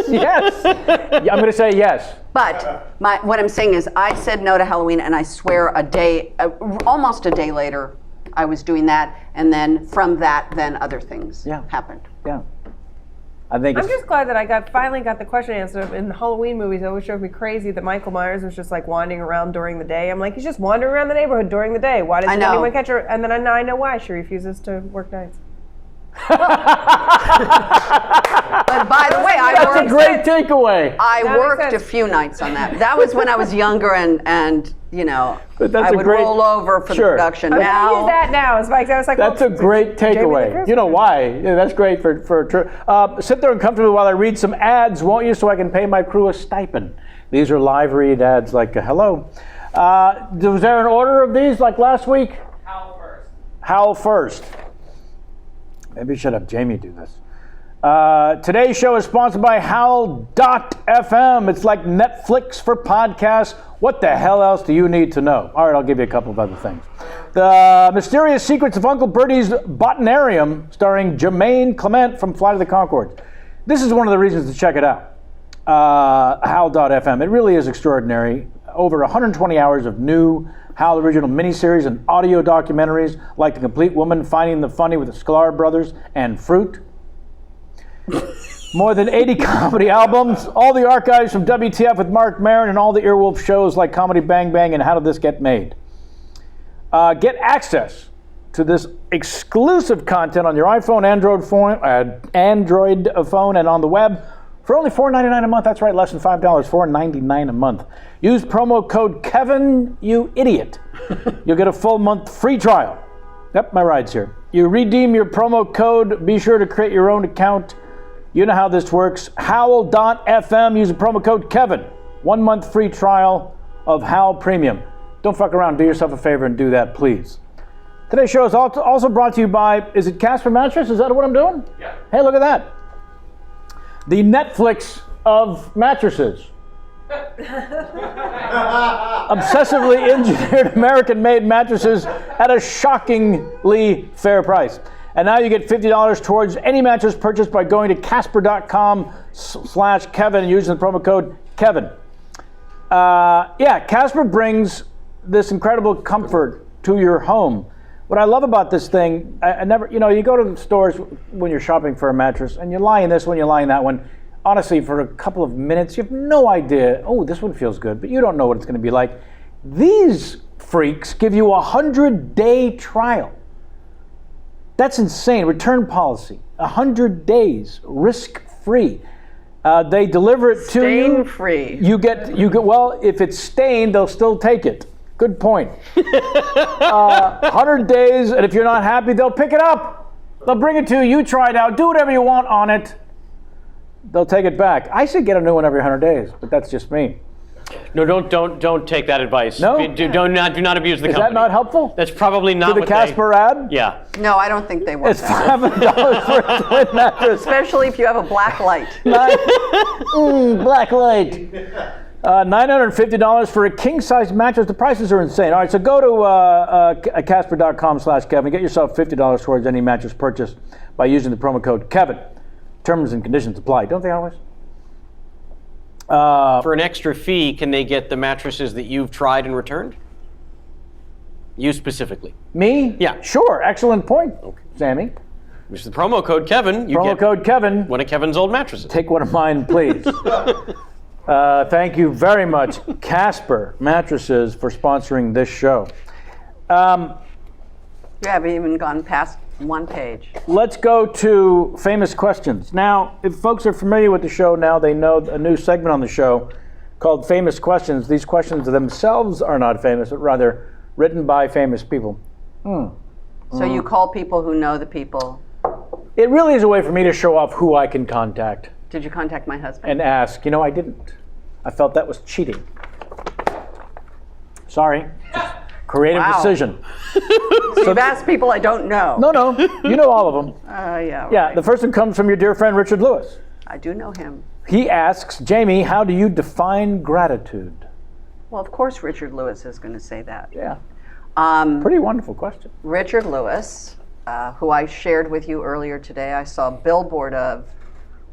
yes. I'm going to say yes. But what I'm saying is, I said no to Halloween, and I swear almost a day later, I was doing that, and then from that, then other things happened. Yeah. I'm just glad that I finally got the question answered. In the Halloween movies, it always drove me crazy that Michael Myers was just like wandering around during the day. I'm like, he's just wandering around the neighborhood during the day. Why doesn't anyone catch her? And then I know why. She refuses to work nights. But by the way, that's a great takeaway. I worked a few nights on that. That was when I was younger, and I would roll over for the production. I'm gonna use that now. It's like, that's a great takeaway. You know why? Yeah, that's great for sit there and comfortably while I read some ads, won't you? So I can pay my crew a stipend. These are live read ads like hello. Was there an order of these like last week? Howl first. Maybe we should have Jamie do this. Today's show is sponsored by Howl.fm. It's like Netflix for podcasts. What the hell else do you need to know? All right, I'll give you a couple of other things. The Mysterious Secrets of Uncle Bertie's Botanarium, starring Jermaine Clement from Flight of the Conchords. This is one of the reasons to check it out. Howl.fm. It really is extraordinary. Over 120 hours of new Howl original miniseries and audio documentaries like The Complete Woman, Finding the Funny with the Sklar Brothers, and Fruit. More than 80 comedy albums, all the archives from WTF with Mark Maron, and all the Earwolf shows like Comedy Bang Bang and How Did This Get Made. Get access to this exclusive content on your iPhone, Android phone, and on the web for only $4.99 a month. That's right, less than $5, $4.99 a month. Use promo code Kevin, you idiot. You'll get a full month free trial. Yep, my ride's here. You redeem your promo code. Be sure to create your own account. You know how this works. Howl.fm. Use the promo code Kevin. 1 month free trial of Howl Premium. Don't fuck around. Do yourself a favor and do that, please. Today's show is also brought to you by, is it Casper Mattress? Is that what I'm doing? Yeah. Hey, look at that. The Netflix of mattresses. Obsessively engineered American-made mattresses at a shockingly fair price. And now you get $50 towards any mattress purchased by going to Casper.com/Kevin and using the promo code Kevin. Casper brings this incredible comfort to your home. What I love about this thing, you go to the stores when you're shopping for a mattress and you lie in this one, you lie in that one. Honestly, for a couple of minutes, you have no idea, oh, this one feels good, but you don't know what it's going to be like. These freaks give you a 100-day trial. That's insane. Return policy, 100 days, risk-free. They deliver it to you. Stain-free. You get. Well, if it's stained, they'll still take it. Good point. 100 days, and if you're not happy, they'll pick it up. They'll bring it to you. You try it out. Do whatever you want on it. They'll take it back. I say get a new one every 100 days, but that's just me. No, don't take that advice. No? Do not abuse the company. Is that not helpful? That's probably not to the Casper ad? Yeah. No, I don't think they want it's that. $5 for a twin mattress. Especially if you have a black light. Black light. $950 for a king-size mattress. The prices are insane. All right, so go to Casper.com/Kevin. Get yourself $50 towards any mattress purchase by using the promo code Kevin. Terms and conditions apply. Don't they always? For an extra fee, can they get the mattresses that you've tried and returned? You specifically. Me? Yeah. Sure. Excellent point, Sammy. which is the promo code Kevin. You Promo get code Kevin. one of Kevin's old mattresses. Take one of mine, please. Thank you very much, Casper Mattresses, for sponsoring this show. You haven't even gone past one page. Let's go to famous questions. Now, if folks are familiar with the show now, they know a new segment on the show called Famous Questions. These questions themselves are not famous, but rather written by famous people. So you call people who know the people. It really is a way for me to show off who I can contact Did you contact my husband? and ask. I didn't. I felt that was cheating. Sorry. Creative Wow. decision. So you've asked people I don't know. No, you know all of them. Yeah. Yeah, Right. the first one comes from your dear friend Richard Lewis. I do know him. He asks, Jamie, how do you define gratitude? Well, of course Richard Lewis is going to say that. Yeah, pretty wonderful question. Richard Lewis, who I shared with you earlier today, I saw a billboard of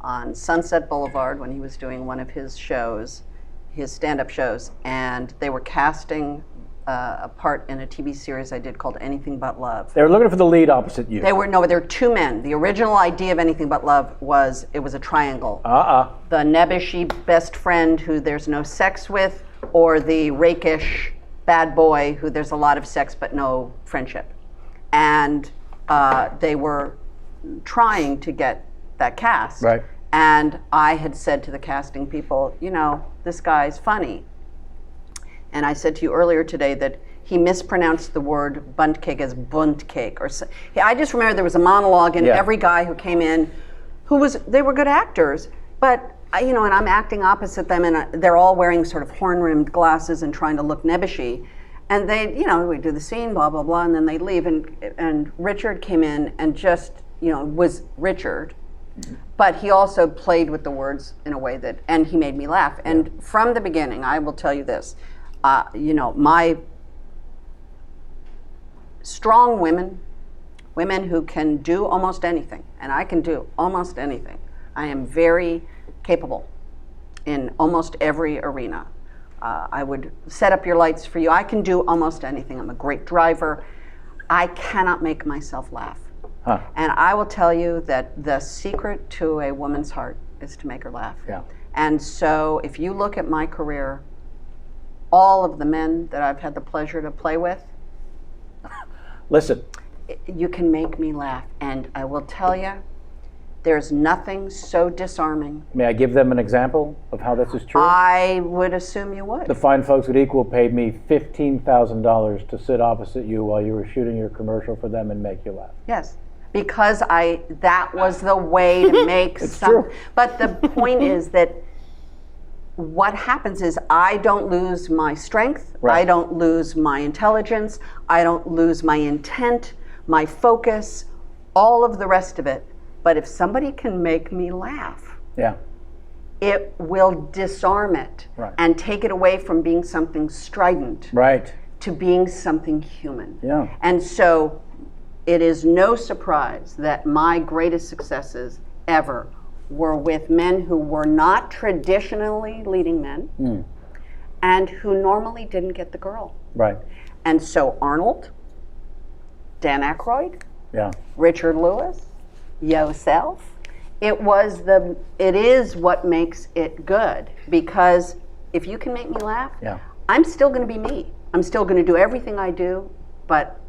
on Sunset Boulevard when he was doing one of his shows, his stand-up shows, and they were casting a part in a TV series I did called Anything But Love. They were looking for the lead opposite you. There were two men. The original idea of Anything But Love was it was a triangle. The nebbishy best friend who there's no sex with, or the rakish bad boy who there's a lot of sex but no friendship. And they were trying to get that cast. Right. And I had said to the casting people, this guy's funny. And I said to you earlier today that he mispronounced the word bunt cake as bunt cake. I just remember there was a monologue, and every guy who came in, they were good actors, but and I'm acting opposite them, and they're all wearing sort of horn-rimmed glasses and trying to look nebbishy. And they, we do the scene, blah, blah, blah, and then they leave. And Richard came in and just, was Richard. But he also played with the words in a way and he made me laugh. And from the beginning, I will tell you this, my strong women who can do almost anything, and I can do almost anything. I am very capable in almost every arena. I would set up your lights for you. I can do almost anything. I'm a great driver. I cannot make myself laugh. And I will tell you that the secret to a woman's heart is to make her laugh. Yeah. And so if you look at my career, all of the men that I've had the pleasure to play with, Listen. You can make me laugh. And I will tell you, there's nothing so disarming. May I give them an example of how this is true? I would assume you would. The fine folks at Equal paid me $15,000 to sit opposite you while you were shooting your commercial for them and make you laugh. Yes, because that was the way to make true. But the point is that what happens is I don't lose my strength, Right. I don't lose my intelligence, I don't lose my intent, my focus, all of the rest of it. But if somebody can make me laugh, Yeah. it will disarm it Right. and take it away from being something strident Right. to being something human. Yeah. And so it is no surprise that my greatest successes ever were with men who were not traditionally leading men and who normally didn't get the girl. Right. And so Arnold, Dan Aykroyd, Yeah. Richard Lewis, yourself, it is what makes it good, because if you can make me laugh, I'm still going to be me. I'm still going to do everything I do, but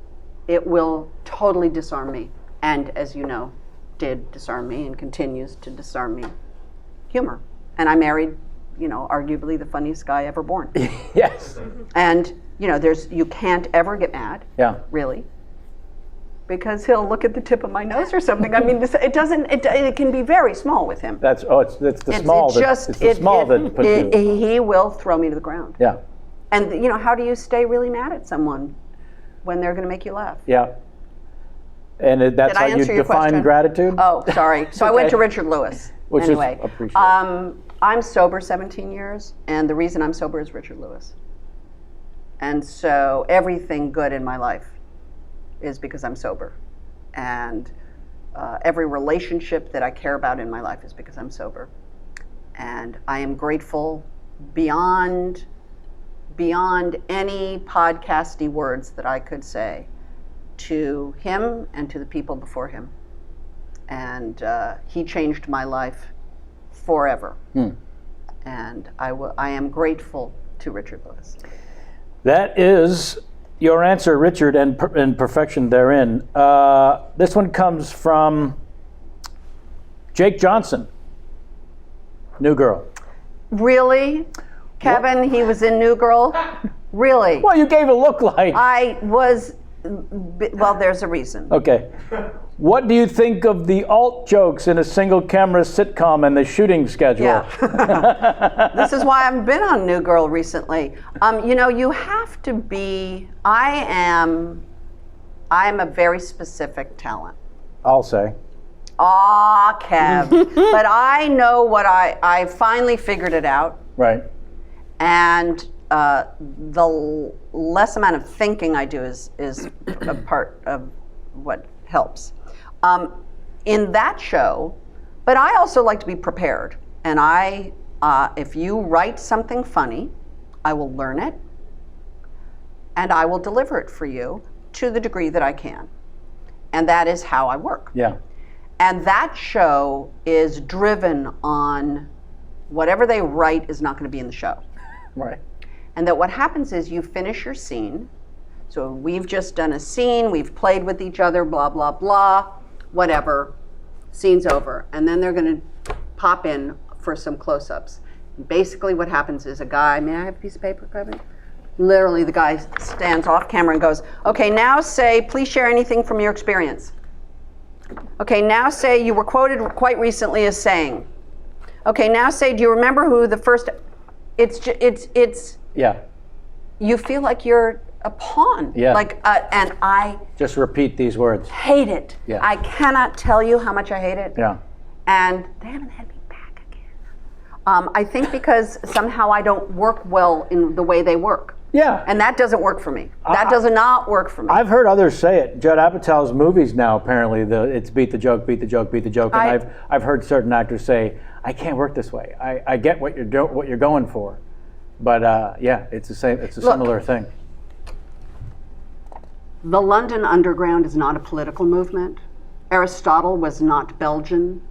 it will totally disarm me. And as you know, did disarm me and continues to disarm me. Humor. And I married, arguably the funniest guy ever born. Yes. And, you can't ever get mad. Yeah. Really. Because he'll look at the tip of my nose or something. I mean, it can be very small with him. It's the small that puts you. He will throw me to the ground. Yeah. And, how do you stay really mad at someone when they're going to make you laugh? Yeah. And that's Did how I you answer your define question? gratitude? Oh, sorry. So I went to Richard Lewis. Which anyway, is appreciated. I'm sober 17 years, and the reason I'm sober is Richard Lewis. And so everything good in my life is because I'm sober. And every relationship that I care about in my life is because I'm sober. And I am grateful beyond any podcasty words that I could say to him and to the people before him. and he changed my life forever. And I am grateful to Richard Lewis. That is your answer, Richard, and perfection therein. This one comes from Jake Johnson, New Girl. Really? Kevin, what? He was in New Girl? Really? Well, you gave a look like. I was, well, there's a reason. Okay. What do you think of the alt jokes in a single camera sitcom and the shooting schedule? Yeah. This is why I've been on New Girl recently. You know, you have to be, I am a very specific talent. I'll say. Aw, Kev. But I know what I finally figured it out. Right. And the less amount of thinking I do is a part of what helps. In that show, but I also like to be prepared. And if you write something funny, I will learn it and I will deliver it for you to the degree that I can. And that is how I work. Yeah. And that show is driven on whatever they write is not going to be in the show. Right. And that what happens is you finish your scene. So we've just done a scene, we've played with each other, blah, blah, blah, whatever. Scene's over. And then they're going to pop in for some close-ups. Basically what happens is a guy, may I have a piece of paper, Kevin? Literally the guy stands off camera and goes, okay, now say, please share anything from your experience. Okay, now say you were quoted quite recently as saying. Okay, now say, do you remember who the first, it's. Yeah. You feel like you're a pawn. Yeah. Like, and I. Just repeat these words. Hate it. Yeah. I cannot tell you how much I hate it. Yeah. And they haven't had me back again. I think because somehow I don't work well in the way they work. Yeah. And that doesn't work for me. That does not work for me. I've heard others say it. Judd Apatow's movies now, apparently, it's beat the joke, beat the joke, beat the joke. And I've heard certain actors say, I can't work this way. I get what you're going for. But yeah, it's the same. It's a similar thing. The London Underground is not a political movement. Aristotle was not Belgian.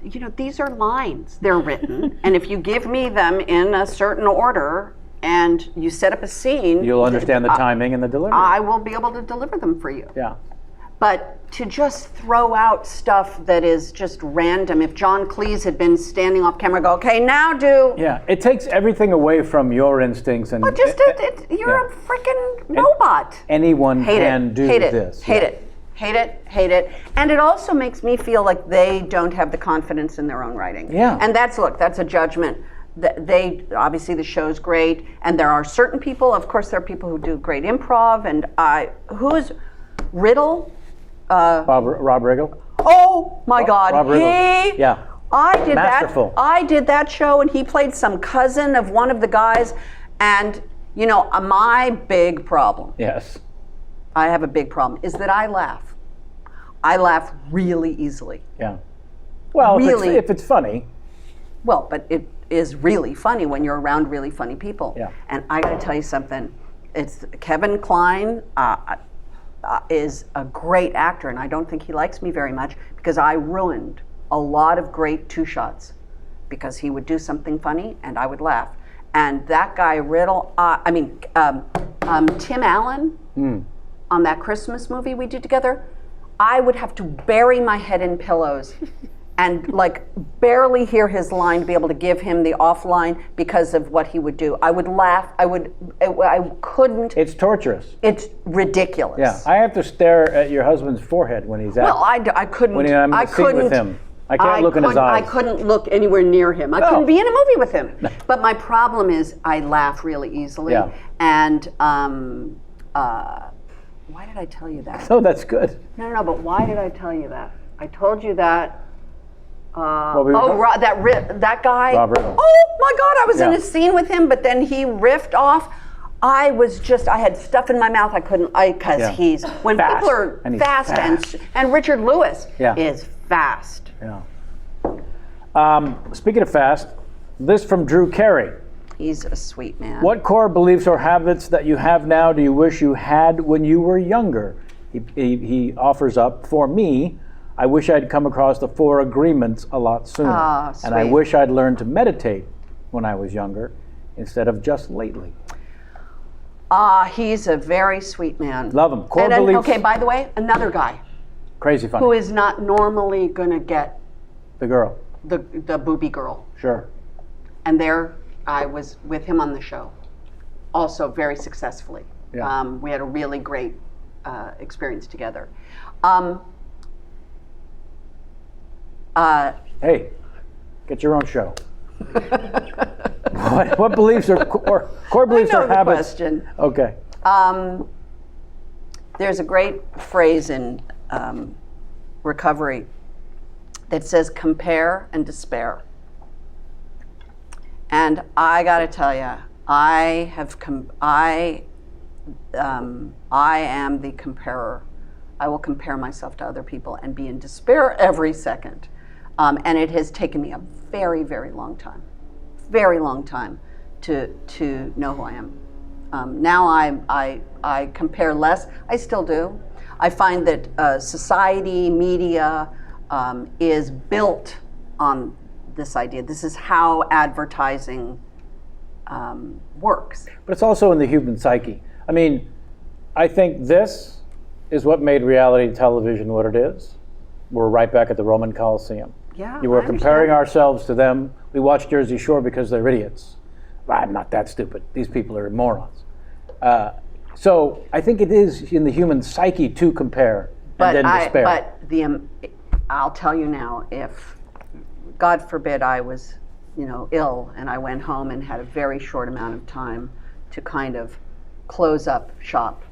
You know, these are lines. They're written. And if you give me them in a certain order and you set up a scene, you'll understand the timing and the delivery. I will be able to deliver them for you. Yeah. But to just throw out stuff that is just random, if John Cleese had been standing off camera, go, okay, now do. Yeah, it takes everything away from your instincts and. Well, just you're a freaking robot. Anyone can do this. Hate it. Hate it, hate it. And it also makes me feel like they don't have the confidence in their own writing. Yeah. And that's a judgment. They obviously the show's great, and there are certain people, of course there are people who do great improv, and who's Riddle? Rob Riggle. Oh my God. Rob Riggle. Yeah. Masterful. I did that show, and he played some cousin of one of the guys, and you know, my big problem. Yes. I have a big problem, is that I laugh. I laugh really easily. Yeah. Well, really, if it's funny. Well, but it is really funny when you're around really funny people. Yeah. And I got to tell you something. It's Kevin Kline is a great actor, and I don't think he likes me very much because I ruined a lot of great two shots because he would do something funny and I would laugh. And that guy Riddle, Tim Allen. On that Christmas movie we did together, I would have to bury my head in pillows and like barely hear his line to be able to give him the off line because of what he would do. I would laugh. I couldn't. It's torturous. It's ridiculous. Yeah, I have to stare at your husband's forehead when he's out. Well, I couldn't. When I'm in the scene with him, I can't look in his eyes. I couldn't look anywhere near him. I couldn't be in a movie with him. But my problem is I laugh really easily. Yeah. And why did I tell you that? Oh, that's good. No, but why did I tell you that? I told you that. That guy. Rob Riggle. Oh my God, I was in a scene with him, but then he riffed off. I had stuff in my mouth. I couldn't, because he's, when fast. people are fast. And Richard Lewis is fast. Yeah. Speaking of fast, this from Drew Carey. He's a sweet man. What core beliefs or habits that you have now do you wish you had when you were younger? he offers up, for me, I wish I'd come across the 4 agreements a lot sooner. And I wish I'd learned to meditate when I was younger instead of just lately. He's a very sweet man. Love him. Core beliefs. Okay, by the way, another guy. Crazy funny. Who is not normally going to get the girl. The booby girl. Sure. And there I was with him on the show. Also very successfully. Yeah. We had a really great experience together. Hey, get your own show. What beliefs are core beliefs or habits? Question. Okay. There's a great phrase in recovery that says compare and despair. And I got to tell you, I am the comparer. I will compare myself to other people and be in despair every second. And it has taken me a very, very long time to know who I am. Now I compare less. I still do. I find that society, media is built on this idea. This is how advertising works. But it's also in the human psyche. I mean, I think this is what made reality television what it is. We're right back at the Roman Colosseum. Yeah, you were comparing ourselves to them. We watch Jersey Shore because they're idiots. I'm not that stupid. These people are morons. So I think it is in the human psyche to compare and then despair. But I'll tell you now, if God forbid I was, ill and I went home and had a very short amount of time to kind of close up shop,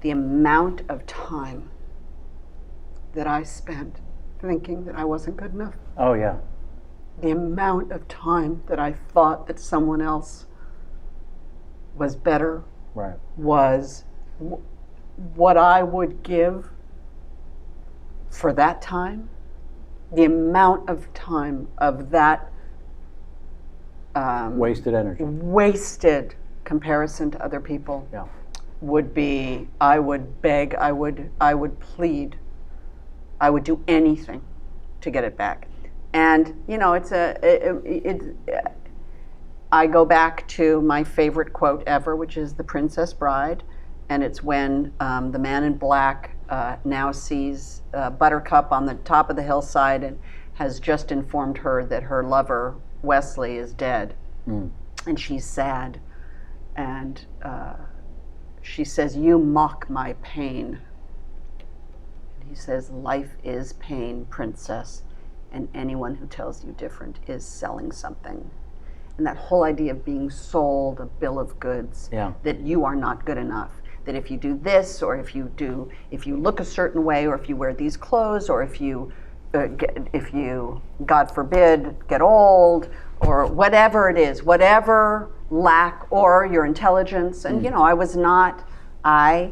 the amount of time that I spent thinking that I wasn't good enough. Oh, yeah. The amount of time that I thought that someone else was better, right, was what I would give for that time. The amount of time of that wasted energy, wasted comparison to other people, yeah, would be, I would beg, I would plead, I would do anything to get it back. And I go back to my favorite quote ever, which is The Princess Bride, and it's when the man in black now sees Buttercup on the top of the hillside and has just informed her that her lover Wesley is dead, and she's sad, and she says, "You mock my pain." And he says, "Life is pain, princess, and anyone who tells you different is selling something." And that whole idea of being sold a bill of goods, that you are not good enough, that if you do this, or if you look a certain way, or if you wear these clothes, or if you, God forbid, get old, or whatever it is, whatever lack, or your intelligence. And I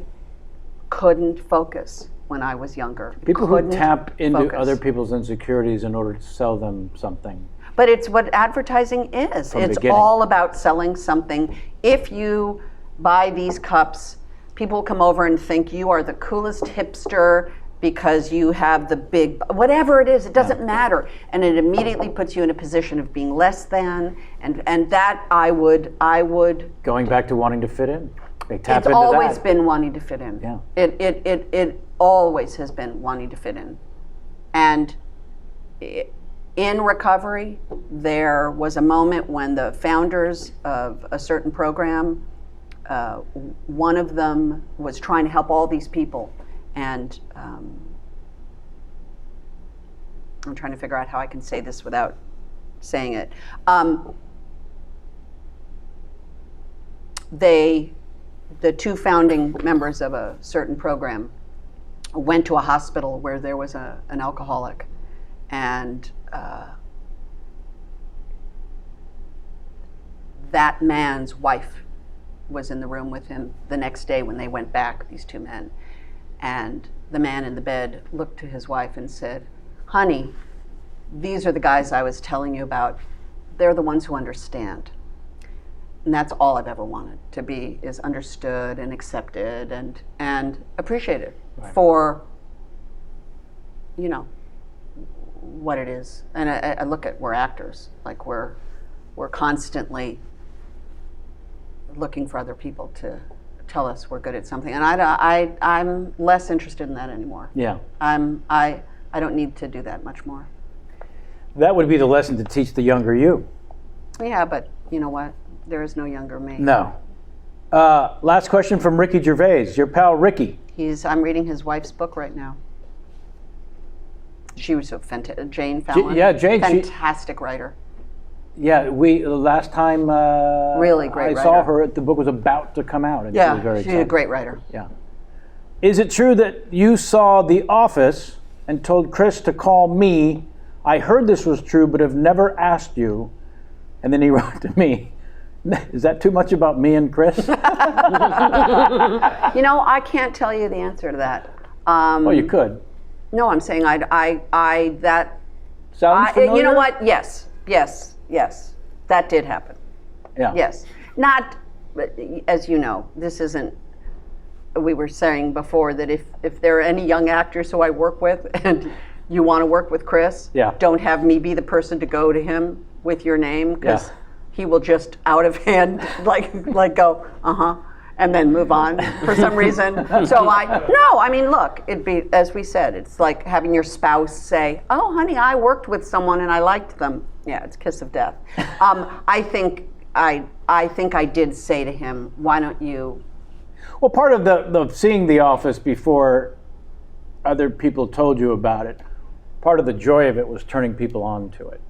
couldn't focus when I was younger. People who tap into other people's insecurities in order to sell them something. But it's what advertising is. It's all about selling something. If you buy these cups, people come over and think you are the coolest hipster because you have the big, whatever it is, it doesn't matter. And it immediately puts you in a position of being less than, and that I would. Going back to wanting to fit in. They tap it's into always that. been wanting to fit in. Yeah. It always has been wanting to fit in. And in recovery, there was a moment when the founders of a certain program, one of them was trying to help all these people. And I'm trying to figure out how I can say this without saying it. The two founding members of a certain program went to a hospital where there was an alcoholic, and that man's wife was in the room with him the next day when they went back, these two men. And the man in the bed looked to his wife and said, "Honey, these are the guys I was telling you about. They're the ones who understand." And that's all I've ever wanted to be, is understood and accepted and appreciated for, you know, what it is. And I look at, we're actors, like we're constantly looking for other people to tell us we're good at something. And I'm less interested in that anymore. Yeah. I don't need to do that much more. That would be the lesson to teach the younger you. Yeah, but you know what? There is no younger me. No. Last question from Ricky Gervais, your pal Ricky. I'm reading his wife's book right now. She was so fantastic. Jane Fallon. Jane. Fantastic writer. Yeah, the last time really great I writer. saw her, the book was about to come out. And yeah, she was very she's excited. a great writer. Yeah. Is it true that you saw The Office and told Chris to call me? I heard this was true, but have never asked you. And then he wrote to me, is that too much about me and Chris? You know, I can't tell you the answer to that. Well, you could. No, I'm saying that Sounds familiar? You know what? Yes. That did happen. Yeah. Yes. Not, as you know, this isn't, we were saying before that if there are any young actors who I work with and you want to work with Chris, don't have me be the person to go to him with your name, because he will just out of hand like go, and then move on for some reason. So I mean, look, it'd be, as we said, it's like having your spouse say, oh, honey, I worked with someone and I liked them. Yeah, it's kiss of death. I think I did say to him, why don't you? Well, part of the seeing The Office before other people told you about it, part of the joy of it was turning people on to it,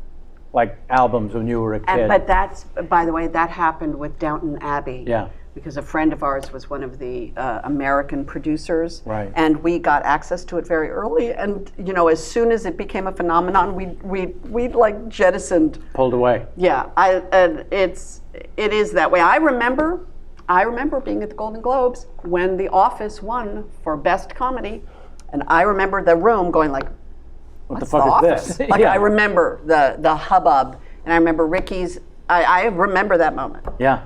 like albums when you were a kid. But that's, by the way, that happened with Downton Abbey. Yeah. Because a friend of ours was one of the American producers, right. And we got access to it very early. And you know, as soon as it became a phenomenon, we like jettisoned, pulled away. Yeah, and it is that way. I remember being at the Golden Globes when The Office won for Best Comedy, and I remember the room going like, "What the fuck is this?" Like I remember the hubbub, and I remember Ricky's. I remember that moment. Yeah.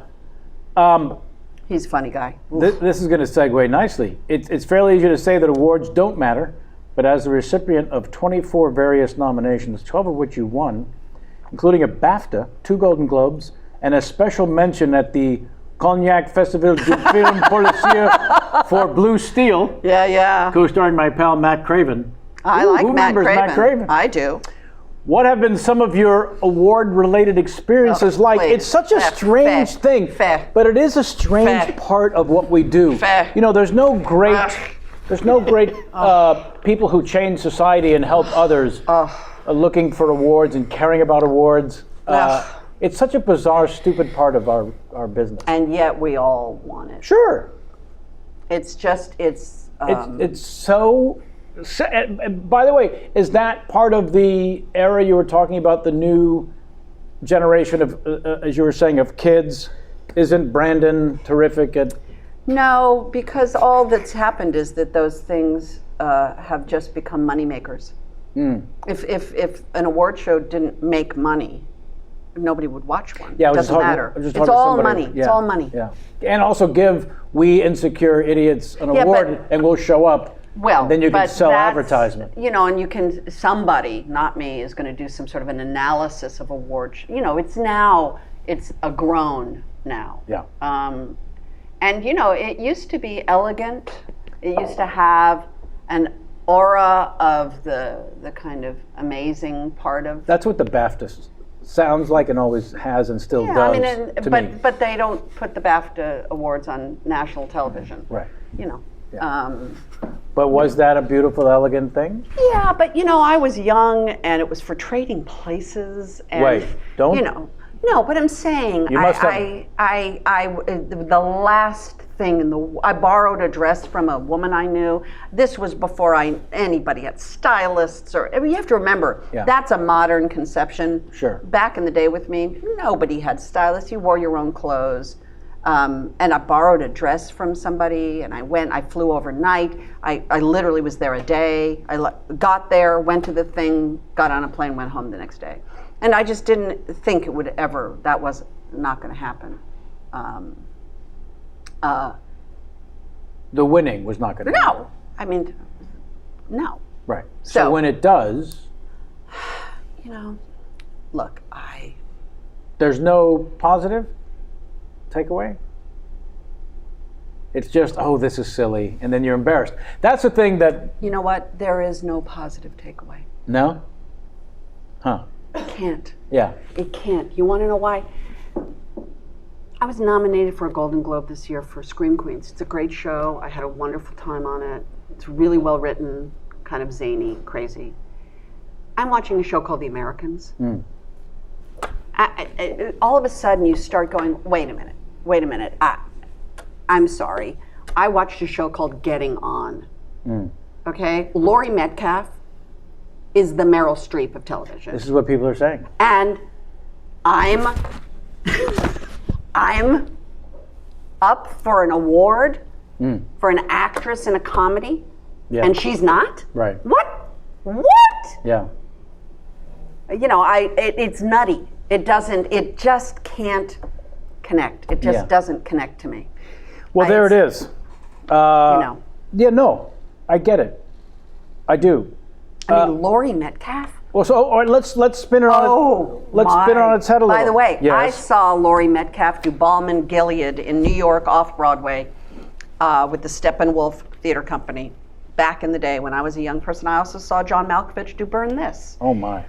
He's a funny guy. This is going to segue nicely. It's fairly easy to say that awards don't matter, but as the recipient of 24 various nominations, 12 of which you won, including a BAFTA, 2 Golden Globes, and a special mention at the Cognac Festival du Film Policier for Blue Steel. Yeah. Co-starring my pal Matt Craven. I like Matt Craven. Matt Craven. I do. What have been some of your award-related experiences like? Please. It's such a strange thing, but it is a strange part of what we do. You know, there's no great people who change society and help others looking for awards and caring about awards. It's such a bizarre, stupid part of our business. And yet we all want it. Sure. It's just, it's so... By the way, is that part of the era you were talking about, the new generation of, as you were saying, of kids? Isn't Brandon terrific at... No, because all that's happened is that those things have just become moneymakers. If an award show didn't make money, nobody would watch one. Yeah, it doesn't matter. It's all money. Yeah. It's all money. Yeah. And also give we insecure idiots an award and we'll show up. Well, and then you can sell advertisement. You know, and you can, somebody, not me, is going to do some sort of an analysis of awards. You know, it's a grown now. Yeah. And you know, it used to be elegant. It used to have an aura of the kind of amazing part of. That's what the BAFTA sounds like and always has and still does. I mean, but they don't put the BAFTA awards on national television. Right. You know. Yeah. But was that a beautiful, elegant thing? Yeah, but you know, I was young, and it was for trading places. And, wait, don't. You know, no, but I'm saying, you must the last thing I borrowed a dress from a woman I knew. This was before anybody had stylists, or I mean, you have to remember that's a modern conception. Sure. Back in the day with me, nobody had stylists. You wore your own clothes. And I borrowed a dress from somebody, and I flew overnight. I literally was there a day. I got there, went to the thing, got on a plane, went home the next day. And I just didn't think that was not going to happen. The winning was not going to happen. No. I mean, no. Right. So when it does, look, there's no positive takeaway? It's just, oh, this is silly, and then you're embarrassed. That's the thing that... You know what? There is no positive takeaway. No? Huh. It can't. Yeah. It can't. You want to know why? I was nominated for a Golden Globe this year for Scream Queens. It's a great show. I had a wonderful time on it. It's really well written, kind of zany, crazy. I'm watching a show called The Americans. All of a sudden you start going, wait a minute. I'm sorry. I watched a show called Getting On. Okay? Laurie Metcalf is the Meryl Streep of television. This is what people are saying. And I'm up for an award for an actress in a comedy, and she's not? Right. What? Yeah. It's nutty. It just can't connect. It just doesn't connect to me. Well, there it is. Yeah, no, I get it. I do. I mean, Laurie Metcalf? Well, so all right, let's spin it on. Spin it on its head a little. By the way, yes. I saw Laurie Metcalf do Ballman Gilead in New York off Broadway with the Steppenwolf Theater Company back in the day when I was a young person. I also saw John Malkovich do Burn This. Oh my!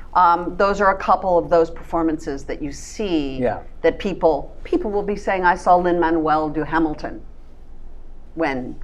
Those are a couple of those performances that you see that people will be saying, I saw Lin-Manuel do Hamilton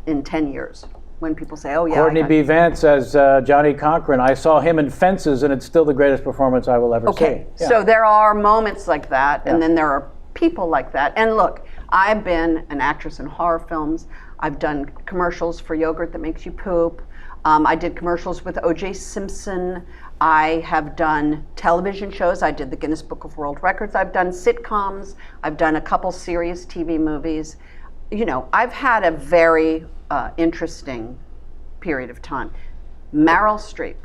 in 10 years. When people say, oh yeah. Courtney B. Vance as Johnny Cochran. I saw him in Fences, and it's still the greatest performance I will ever see. Okay, so there are moments like that, and then there are people like that. And look, I've been an actress in horror films. I've done commercials for yogurt that makes you poop. I did commercials with O.J. Simpson. I have done television shows. I did the Guinness Book of World Records. I've done sitcoms. I've done a couple serious TV movies. I've had a very interesting period of time. Meryl Streep.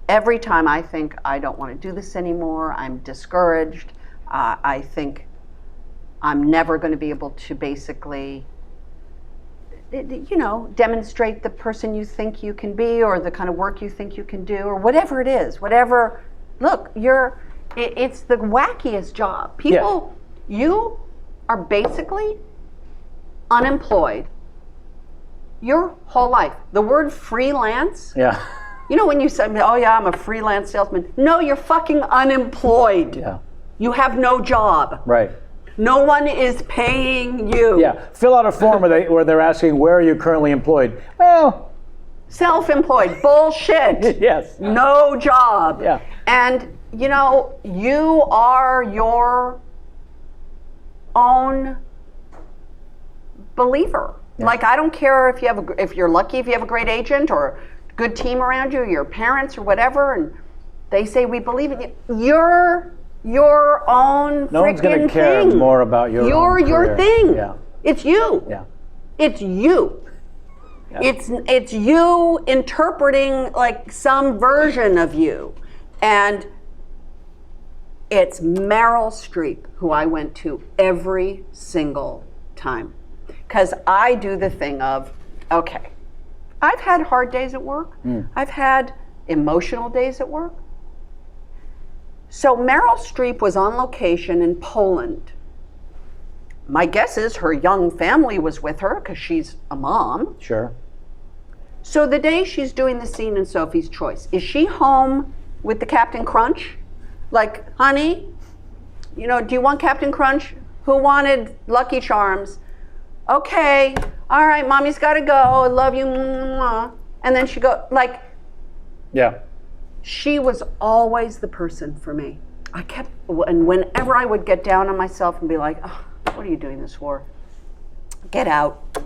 Every time I think I don't want to do this anymore, I'm discouraged. I think I'm never going to be able to basically, demonstrate the person you think you can be or the kind of work you think you can do or whatever it is. Look, it's the wackiest job. People, you are basically unemployed your whole life. The word freelance. Yeah. When you say, oh yeah, I'm a freelance salesman. No, you're fucking unemployed. Yeah. You have no job. Right. No one is paying you. Yeah. Fill out a form where they're asking, where are you currently employed? Well. Self-employed. Bullshit. Yes. No job. Yeah. And, you are your own believer. Yeah. Like, I don't care if you're lucky, if you have a great agent or a good team around you, your parents or whatever, and they say we believe in you. You're your own freaking thing. No one's going to care more about your You're own your career. thing. Yeah. It's you. Yeah. It's you. Yeah. It's you interpreting like some version of you. And it's Meryl Streep who I went to every single time. Because I do the thing of, okay, I've had hard days at work. I've had emotional days at work. So Meryl Streep was on location in Poland. My guess is her young family was with her because she's a mom. Sure. So the day she's doing the scene in Sophie's Choice, is she home with the Captain Crunch? Like, honey, do you want Captain Crunch? Who wanted Lucky Charms? Okay, all right, mommy's got to go. I love you. And then she go Yeah. She was always the person for me. And whenever I would get down on myself and be like, oh, what are you doing this for? Get out.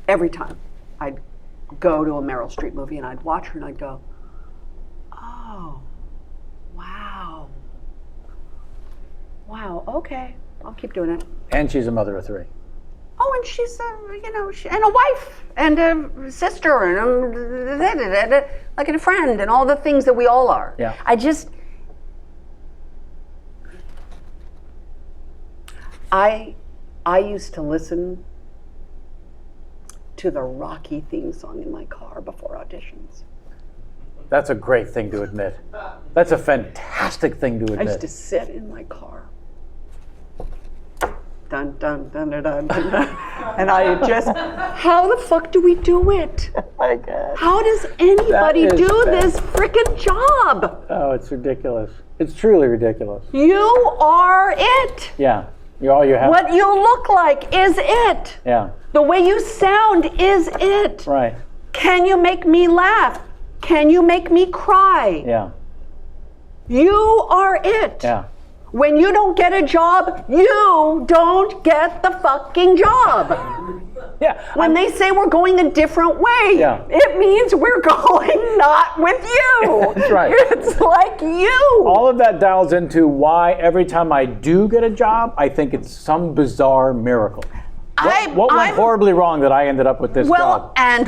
Every time I'd go to a Meryl Streep movie and I'd watch her and I'd go, oh, wow. Wow, okay, I'll keep doing it. And she's a mother of 3. Oh, and she's, and a wife, and a sister, and like a friend, and all the things that we all are. Yeah. I I used to listen to the Rocky theme song in my car before auditions. That's a great thing to admit. That's a fantastic thing to admit. I used to sit in my car. Dun, dun, dun, dun, dun, dun, dun. And I just, how the fuck do we do it? Oh my God. How does anybody do this frickin' job? Oh, it's ridiculous. It's truly ridiculous. You are it. Yeah. You're all you have. What you look like is it. Yeah. The way you sound is it. Right. Can you make me laugh? Can you make me cry? Yeah. You are it. Yeah. When you don't get a job, you don't get the fucking job. Yeah. When they say we're going a different way, Yeah. it means we're going not with you. That's right. It's like you. All of that dials into why every time I do get a job, I think it's some bizarre miracle. What went horribly wrong that I ended up with this job? And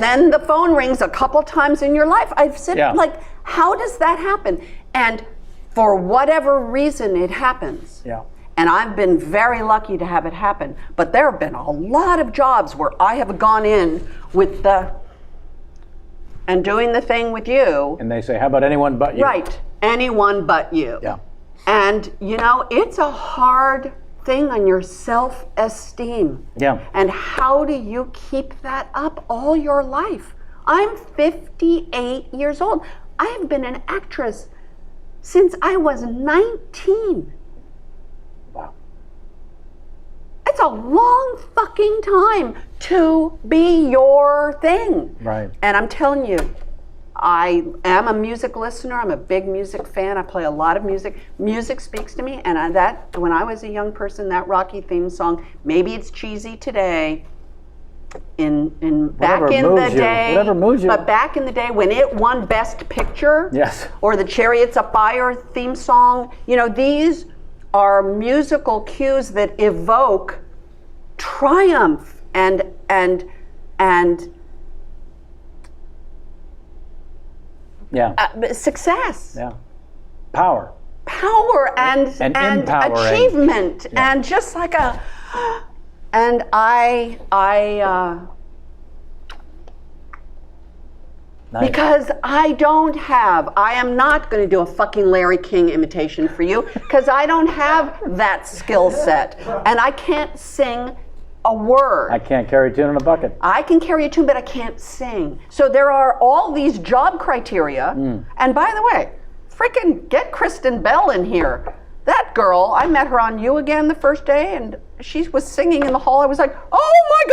then the phone rings a couple times in your life. I've said, like, how does that happen? And for whatever reason, it happens. Yeah. And I've been very lucky to have it happen. But there have been a lot of jobs where I have gone in with and doing the thing with you. And they say, how about anyone but you? Right. Anyone but you. Yeah. And, you know, it's a hard thing on your self-esteem. Yeah. And how do you keep that up all your life? I'm 58 years old. I have been an actress since I was 19. Wow. It's a long fucking time to be your thing. Right. And I'm telling you, I am a music listener. I'm a big music fan. I play a lot of music. Music speaks to me. And when I was a young person, that Rocky theme song, maybe it's cheesy today, back in the day, whatever moves you. But back in the day when it won Best Picture, yes, or the Chariots of Fire theme song, you know, these are musical cues that evoke triumph and success. Yeah. Power and empowering. Achievement, and just like and I nice. Because I am not going to do a fucking Larry King imitation for you, because I don't have that skill set, and I can't sing a word. I can't carry a tune in a bucket. I can carry a tune, but I can't sing. So there are all these job criteria, and by the way, freaking get Kristen Bell in here. That girl, I met her on You Again the first day, and she was singing in the hall. I was like, oh my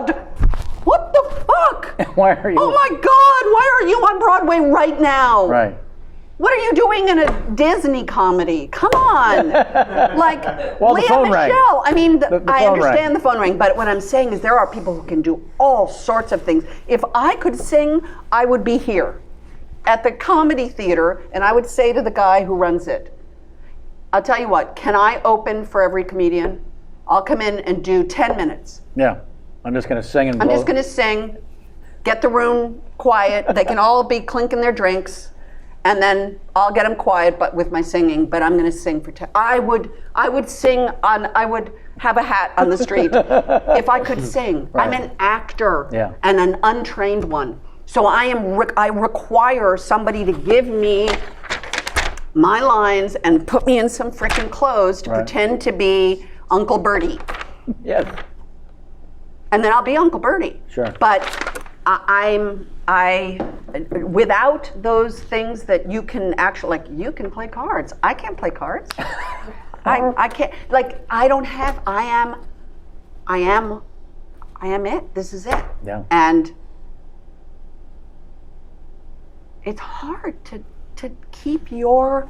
God, what the fuck? Why are you? Oh my God, why are you on Broadway right now? Right. What are you doing in a Disney comedy? Come on. Like, well, Leah the phone Michelle. rang. I mean, I phone understand rang. the phone ring, but what I'm saying is there are people who can do all sorts of things. If I could sing, I would be here at the comedy theater, and I would say to the guy who runs it, I'll tell you what, can I open for every comedian? I'll come in and do 10 minutes. Yeah. I'm just going to sing and I'm just going to sing, get the room quiet. They can all be clinking their drinks, and then I'll get them quiet, but with my singing. But I'm going to sing for 10. I would sing I would have a hat on the street if I could sing. Right. I'm an actor and an untrained one. So I require somebody to give me my lines and put me in some freaking clothes to pretend to be Uncle Bertie. Yes. And then I'll be Uncle Bertie. Sure. But without those things that you can actually, like, you can play cards. I can't play cards. I can't, like, I don't have, I am it. This is it. Yeah. And it's hard to keep your,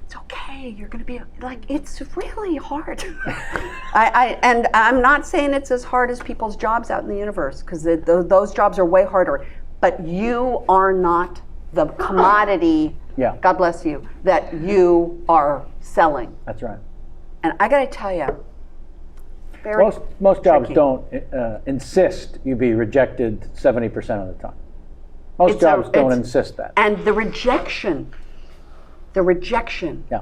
it's okay, you're going to be, like, it's really hard. And I'm not saying it's as hard as people's jobs out in the universe, because those jobs are way harder, but you are not the commodity, God bless you, that you are selling. That's right. And I got to tell you, most jobs don't insist you be rejected 70% of the time. Most jobs don't insist that. And the rejection, yeah,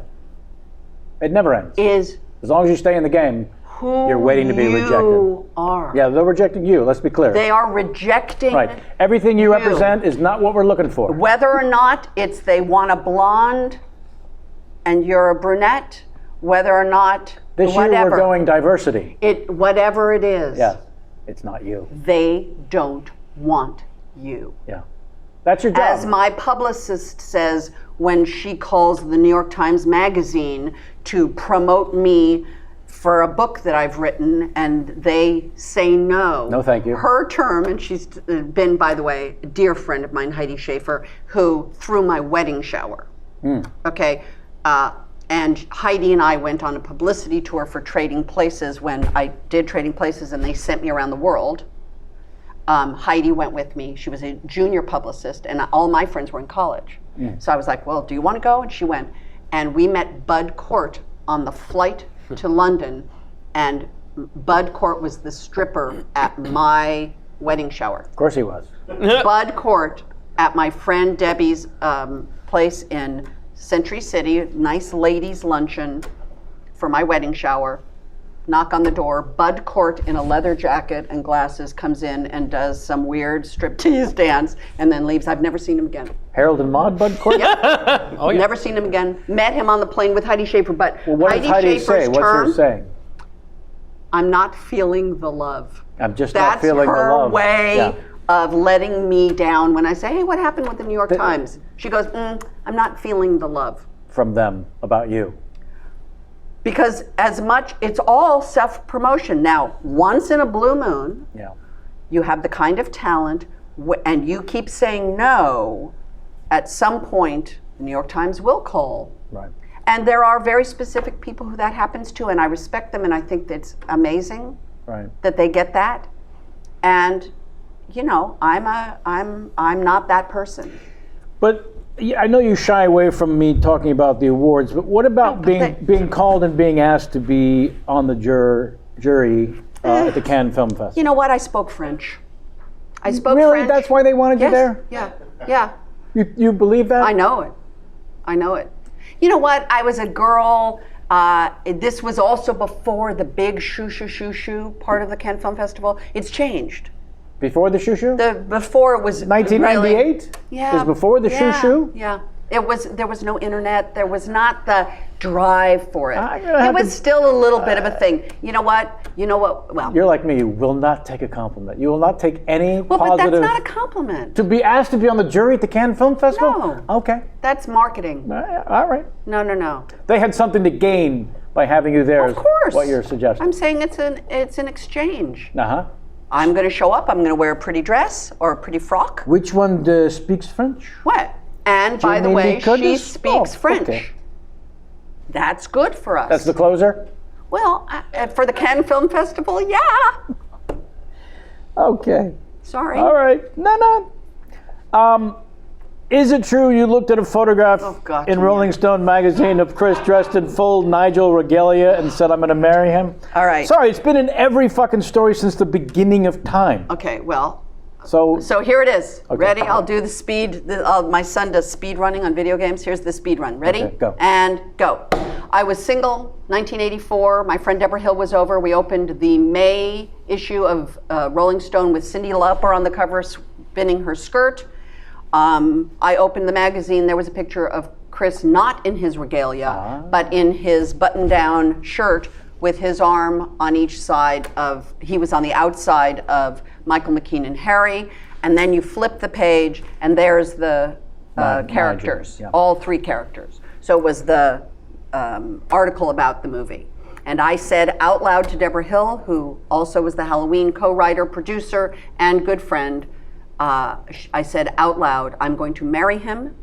it never ends. Is As long as you stay in the game, you're waiting to be rejected. You are. Yeah, they're rejecting you. Let's be clear. They are rejecting. Right. Everything you represent is not what we're looking for. Whether or not it's they want a blonde and you're a brunette, whether or not This whatever. year we're going diversity. Whatever it is. Yeah. It's not you. They don't want you. Yeah. That's your job. As my publicist says when she calls the New York Times Magazine to promote me for a book that I've written, and they say no. No, thank you. Her term, and she's been, by the way, a dear friend of mine, Heidi Schaefer, who threw my wedding shower. Okay, and Heidi and I went on a publicity tour for Trading Places when I did Trading Places, and they sent me around the world. Heidi went with me. She was a junior publicist, and all my friends were in college. So I was like, well, do you want to go? And she went. And we met Bud Cort on the flight to London, and Bud Cort was the stripper at my wedding shower. Of course he was. Bud Cort at my friend Debbie's place in Century City, nice ladies' luncheon for my wedding shower. Knock on the door. Bud Cort in a leather jacket and glasses comes in and does some weird striptease dance and then leaves. I've never seen him again. Harold and Maude, Bud Cort? Oh, yeah. Never seen him again. Met him on the plane with Heidi Schaefer, but Well, what does Heidi say? Schaefer's What's her term, saying? I'm not feeling the love. I'm just That's not feeling the her love. way Yeah. of letting me down when I say, hey, what happened with the New York Times? She goes, I'm not feeling the love. From them about you. Because as much, it's all self-promotion. Now, once in a blue moon, Yeah. you have the kind of talent, and you keep saying no, at some point, the New York Times will call. Right. And there are very specific people who that happens to, and I respect them, and I think that's amazing Right. that they get that. And, you know, I'm not that person. But yeah, I know you shy away from me talking about the awards, but what about being called and being asked to be on the jury at the Cannes Film Festival? You know what? I spoke French. I spoke Really? French. That's why they wanted you there? Yeah. You believe that? I know it. You know what? I was a girl. This was also before the big shoo part of the Cannes Film Festival. It's changed. Before the shoo-shoo? Before it was 1998? Yeah. It was before the shoo-shoo? Yeah. There was no internet. There was not the drive for it. It was still a little bit of a thing. You know what? Well, You're like me. You will not take a compliment. You will not take any but positive. that's not a compliment. To be asked to be on the jury at the Cannes Film Festival? No. Okay. That's marketing. All right. No. They had something to gain by having you there. Of course. Is what you're suggesting. I'm saying it's an exchange. Uh-huh. I'm going to show up. I'm going to wear a pretty dress or a pretty frock. Which one speaks French? What? And by the Jamie way, Lee she Curtis? speaks Oh, French. okay. That's good for us. That's the closer? Well, for the Cannes Film Festival, yeah. Okay. Sorry. All right. No. Is it true you looked at a photograph God, in yeah. Rolling Stone magazine of Chris dressed in full Nigel regalia and said, I'm going to marry him? All right. Sorry, it's been in every fucking story since the beginning of time. Okay, well, So here it is. Okay. Ready? I'll do the speed. My son does speed running on video games. Here's the speed run. Ready? Okay, go. And go. I was single, 1984. My friend Deborah Hill was over. We opened the May issue of Rolling Stone with Cyndi Lauper on the cover, spinning her skirt. I opened the magazine. There was a picture of Chris not in his regalia, but in his button-down shirt with his arm on each side of, he was on the outside of Michael McKean and Harry. And then you flip the page, and there's the characters, yeah. all three characters. So it was the article about the movie. And I said out loud to Deborah Hill, who also was the Halloween co-writer, producer, and good friend, I said out loud, I'm going to marry him,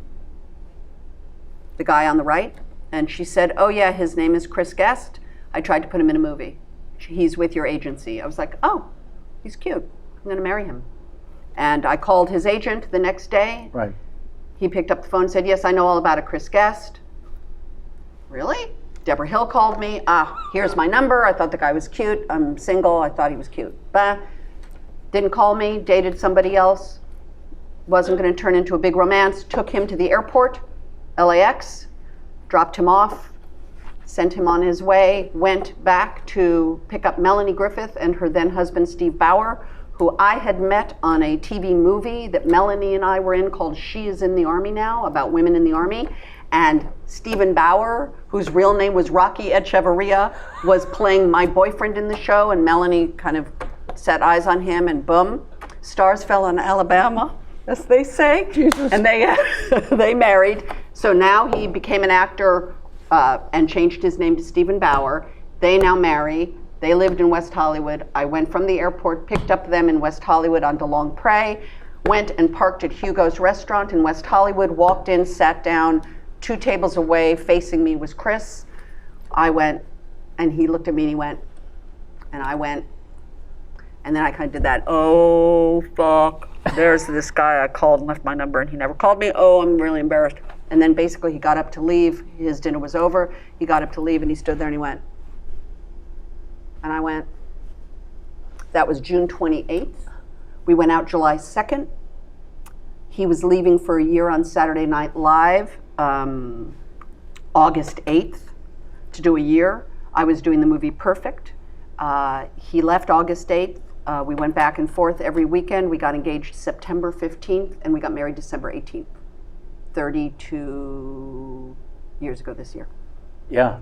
the guy on the right. And she said, oh yeah, his name is Chris Guest. I tried to put him in a movie. He's with your agency. I was like, oh, he's cute. I'm going to marry him. And I called his agent the next day. Right. He picked up the phone and said, yes, I know all about a Chris Guest. Really? Deborah Hill called me. Here's my number. I thought the guy was cute. I'm single. I thought he was cute. Bah. Didn't call me, dated somebody else. Wasn't going to turn into a big romance. Took him to the airport, LAX, dropped him off, sent him on his way, went back to pick up Melanie Griffith and her then husband Steve Bauer, who I had met on a TV movie that Melanie and I were in called She Is in the Army Now, about women in the Army. And Stephen Bauer, whose real name was Rocky Echeverria, was playing my boyfriend in the show, and Melanie kind of set eyes on him, and boom, stars fell on Alabama, as they say. Jesus. And they married. So now he became an actor and changed his name to Stephen Bauer. They now marry. They lived in West Hollywood. I went from the airport, picked up them in West Hollywood on DeLong Prairie, went and parked at Hugo's restaurant in West Hollywood, walked in, sat down. 2 tables away, facing me was Chris. I went, and he looked at me and he went, and I went, and then I kind of did that, oh, fuck. There's this guy I called and left my number, and he never called me. Oh, I'm really embarrassed. And then basically he got up to leave. His dinner was over. He got up to leave, and he stood there and he went. And I went. That was June 28th. We went out July 2nd. He was leaving for a year on Saturday Night Live. August 8th to do a year. I was doing the movie Perfect. He left August 8th. We went back and forth every weekend. We got engaged September 15th, and we got married December 18th. 32 years ago this year. Yeah,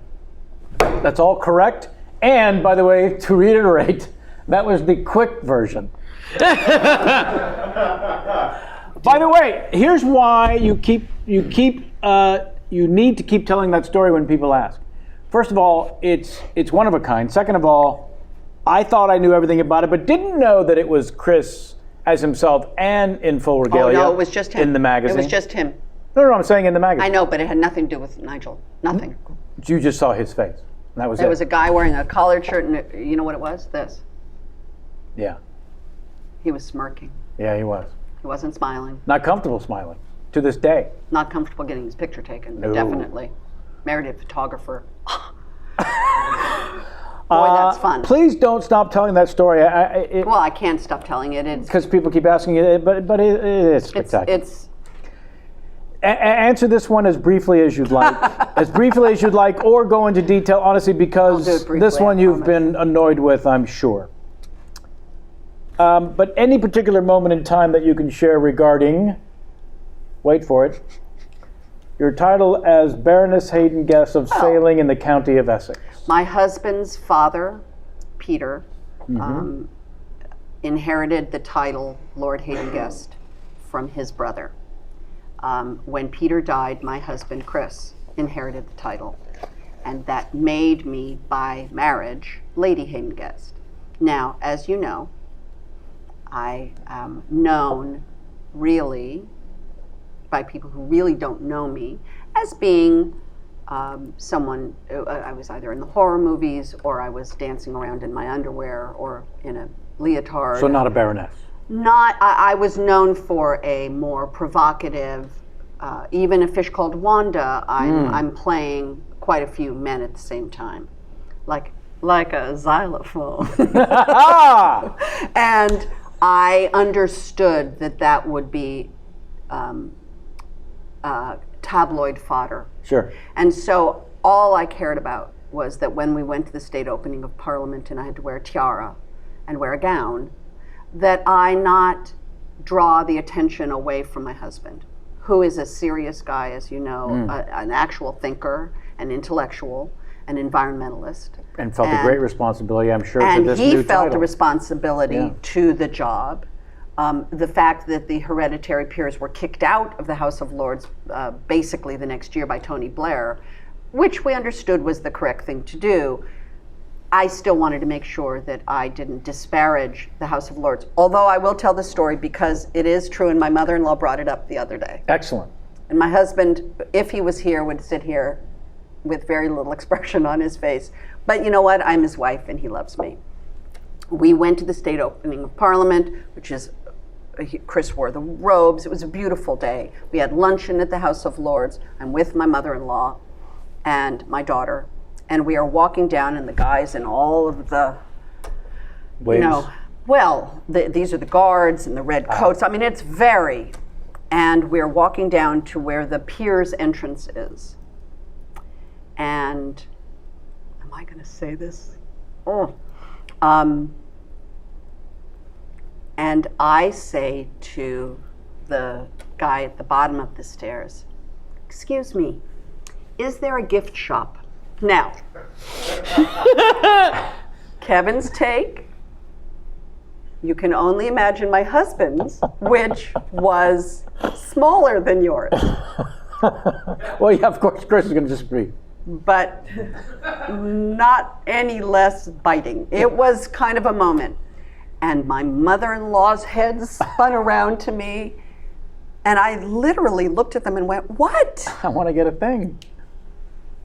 that's all correct. And by the way, to reiterate, that was the quick version. By the way, here's why you need to keep telling that story when people ask. First of all, it's one of a kind. Second of all, I thought I knew everything about it, but didn't know that it was Chris as himself and in full regalia. Oh no, it was just him. In the magazine. It was just him. No, I'm saying in the magazine. I know, but it had nothing to do with Nigel. Nothing. You just saw his face. And that was it. There was a guy wearing a collared shirt, and you know what it was? This. Yeah. He was smirking. Yeah, he was. He wasn't smiling. Not comfortable smiling, to this day. Not comfortable getting his picture taken, No. definitely. Married a photographer. Boy, that's fun. Please don't stop telling that story. Well, I can't stop telling it. Because people keep asking it, but it's spectacular. Answer this one as briefly as you'd like. As briefly as you'd like, or go into detail, honestly, because this one you've been annoyed with, I'm sure. But any particular moment in time that you can share regarding, wait for it, your title as Baroness Hayden Guest of sailing in the county of Essex. My husband's father, Peter, inherited the title Lord Hayden Guest from his brother. When Peter died, my husband, Chris, inherited the title. And that made me, by marriage, Lady Hayden Guest. Now, as you know, I am known really by people who really don't know me as being someone, I was either in the horror movies or I was dancing around in my underwear or in a leotard. So not a baroness. I was known for a more provocative, even a Fish Called Wanda, I'm playing quite a few men at the same time. Like a xylophone. And I understood that would be tabloid fodder. Sure. And so all I cared about was that when we went to the state opening of Parliament and I had to wear a tiara and wear a gown, that I not draw the attention away from my husband, who is a serious guy, as you know, an actual thinker, an intellectual, an environmentalist. And felt a great responsibility, I'm sure, to this new And title. he felt a responsibility to the job. The fact that the hereditary peers were kicked out of the House of Lords basically the next year by Tony Blair, which we understood was the correct thing to do, I still wanted to make sure that I didn't disparage the House of Lords. Although I will tell the story because it is true, and my mother-in-law brought it up the other day. Excellent. And my husband, if he was here, would sit here with very little expression on his face. But you know what? I'm his wife and he loves me. We went to the state opening of Parliament, which is, Chris wore the robes. It was a beautiful day. We had luncheon at the House of Lords. I'm with my mother-in-law and my daughter. And we are walking down, and the guys in all of the, Waves. These are the guards in the red coats. I mean, it's very, and we're walking down to where the Piers entrance is. And am I going to say this? Oh. And I say to the guy at the bottom of the stairs, excuse me, is there a gift shop? Now, Kevin's take, you can only imagine my husband's, which was smaller than yours. Well, yeah, of course, Chris is going to disagree. But not any less biting. It was kind of a moment. And my mother-in-law's head spun around to me, and I literally looked at them and went, what? I want to get a thing.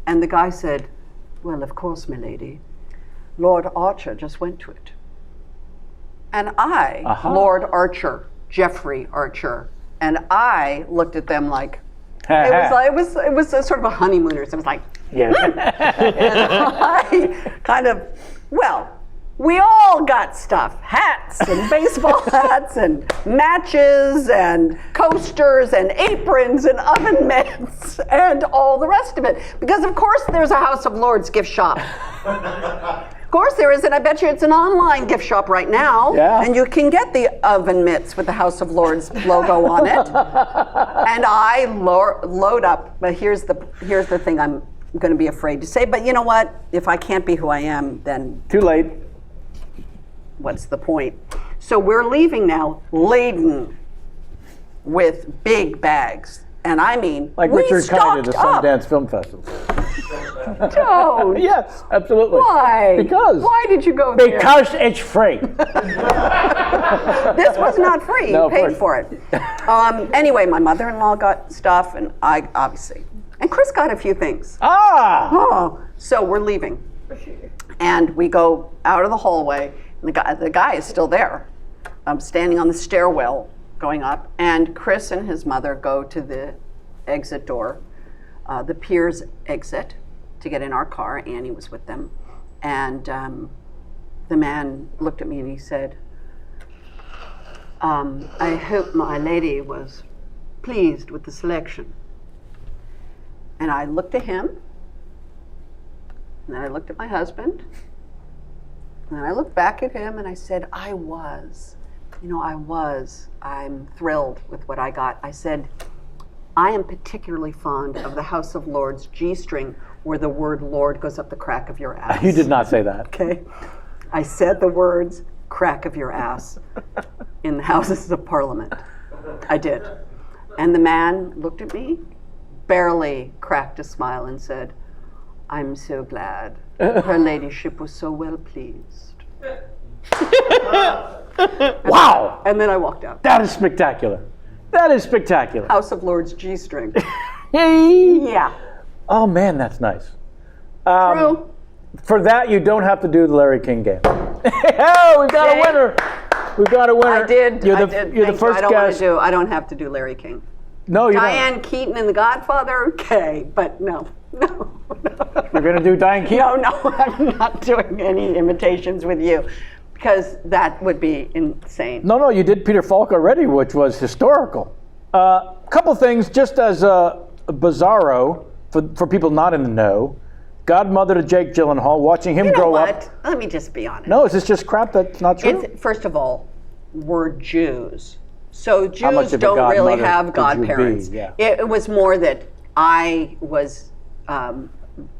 And the guy said, well, of course, milady. Lord Archer just went to it. And I, Lord Archer, Jeffrey Archer, and I looked at them like, it was a sort of a honeymooners. It was like, yeah. And I kind of, well, we all got stuff, hats and baseball hats and matches and coasters and aprons and oven mitts and all the rest of it. Because of course there's a House of Lords gift shop. Of course there is, and I bet you it's an online gift shop right now. Yeah. And you can get the oven mitts with the House of Lords logo on it. And I load up, but here's the thing I'm going to be afraid to say, but you know what? If I can't be who I am, then too late. What's the point? So we're leaving now, laden with big bags. And I mean, like we Richard Kind at the stocked Sundance Film Festival. Don't. Yes, absolutely. Why? Because. Why did you go there? Because it's free. This was not free. No, you paid for it. Anyway, my mother-in-law got stuff, and I obviously. And Chris got a few things. Ah! So we're leaving. And we go out of the hallway, and the guy is still there. I'm standing on the stairwell going up, and Chris and his mother go to the exit door, the Piers exit, to get in our car. Annie was with them. And the man looked at me and he said, I hope my lady was pleased with the selection. And I looked at him, and then I looked at my husband, and then I looked back at him and I said, I was. I'm thrilled with what I got. I said, I am particularly fond of the House of Lords G-string where the word Lord goes up the crack of your ass. You did not say that. Okay. I said the words crack of your ass in the Houses of Parliament. I did. And the man looked at me, barely cracked a smile and said, I'm so glad. Her ladyship was so well pleased. Wow! And then I walked out. That is spectacular. That is spectacular. House of Lords G-string. Hey! Yeah. Oh man, that's nice. True. For that, you don't have to do the Larry King game. Oh, we've got a winner. We've got a winner. I did. You're the first guest. I don't have to do Larry King. No, you Diane Keaton in The Godfather, okay, but no. You're going to do Diane Keaton? No, I'm not doing any imitations with you, because that would be insane. No, you did Peter Falk already, which was historical. Couple things, just as a bizarro, for people not in the know. Godmother to Jake Gyllenhaal, watching him grow up. Let me just be honest. No, is this just crap that's not true? First of all, we're Jews. So Jews don't really have godparents. Yeah. It was more that I was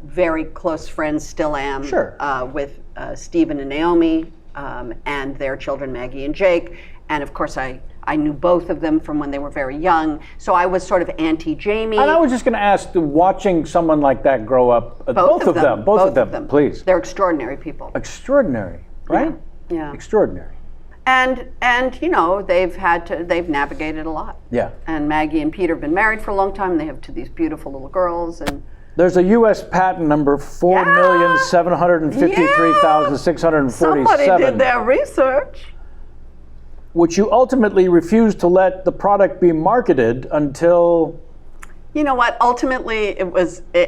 very close friends, still am, sure. with Stephen and Naomi and their children, Maggie and Jake. And of course, I knew both of them from when they were very young. So I was sort of anti-Jamie. And I was just going to ask, watching someone like that grow up, both of them, please. They're extraordinary people. Extraordinary, right? Yeah. Extraordinary. And they've navigated a lot. Yeah. And Maggie and Peter have been married for a long time. They have these beautiful little girls. And there's a U.S. patent number 4,753,647. Somebody did their research. Which you ultimately refused to let the product be marketed until. You know what? Ultimately,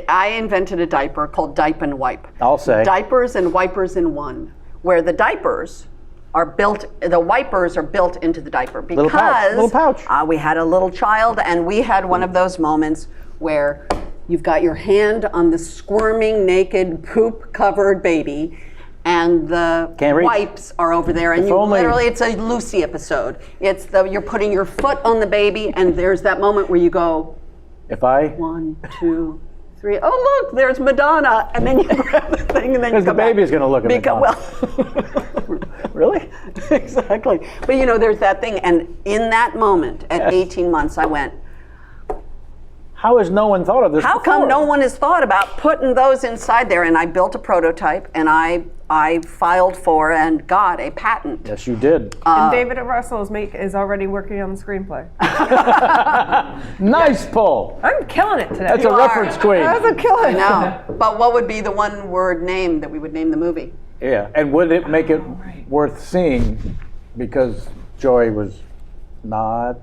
I invented a diaper called Diaper and Wipe. I'll say. Diapers and wipers in one, where the diapers are built, the wipers are built into the diaper because little pouch. We had a little child, and we had one of those moments where You've got your hand on the squirming, naked, poop-covered baby, and the wipes are over there, and literally, it's a Lucy episode. It's you're putting your foot on the baby, and there's that moment where you go, 1, 2, 3. Oh, look, there's Madonna, and then you grab the thing, and then you because the baby's going to look at Madonna. Well, really? Exactly. But there's that thing, and in that moment, at 18 months, I went, how has no one thought of this How before? come no one has thought about putting those inside there? And I built a prototype, and I filed for and got a patent. Yes, you did. And David Russell is already working on the screenplay. Nice pull. I'm killing it today. That's a reference queen. That's a killer. No, but what would be the one-word name that we would name the movie? Yeah, and would it make it worth seeing because Joy was not?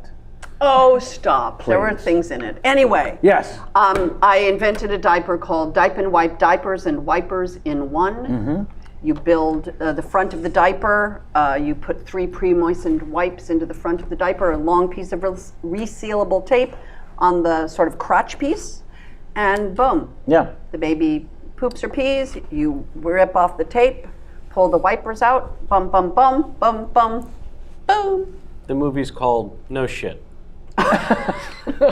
Oh, stop. Please. There were things in it. Anyway. Yes. I invented a diaper called Diaper and Wipe Diapers and Wipers in One. Mm-hmm. You build the front of the diaper. You put 3 pre-moistened wipes into the front of the diaper, a long piece of resealable tape on the sort of crotch piece, and boom. Yeah. The baby poops or pees. You rip off the tape, pull the wipers out, bum, bum, bum, bum, bum, boom. The movie's called No Shit.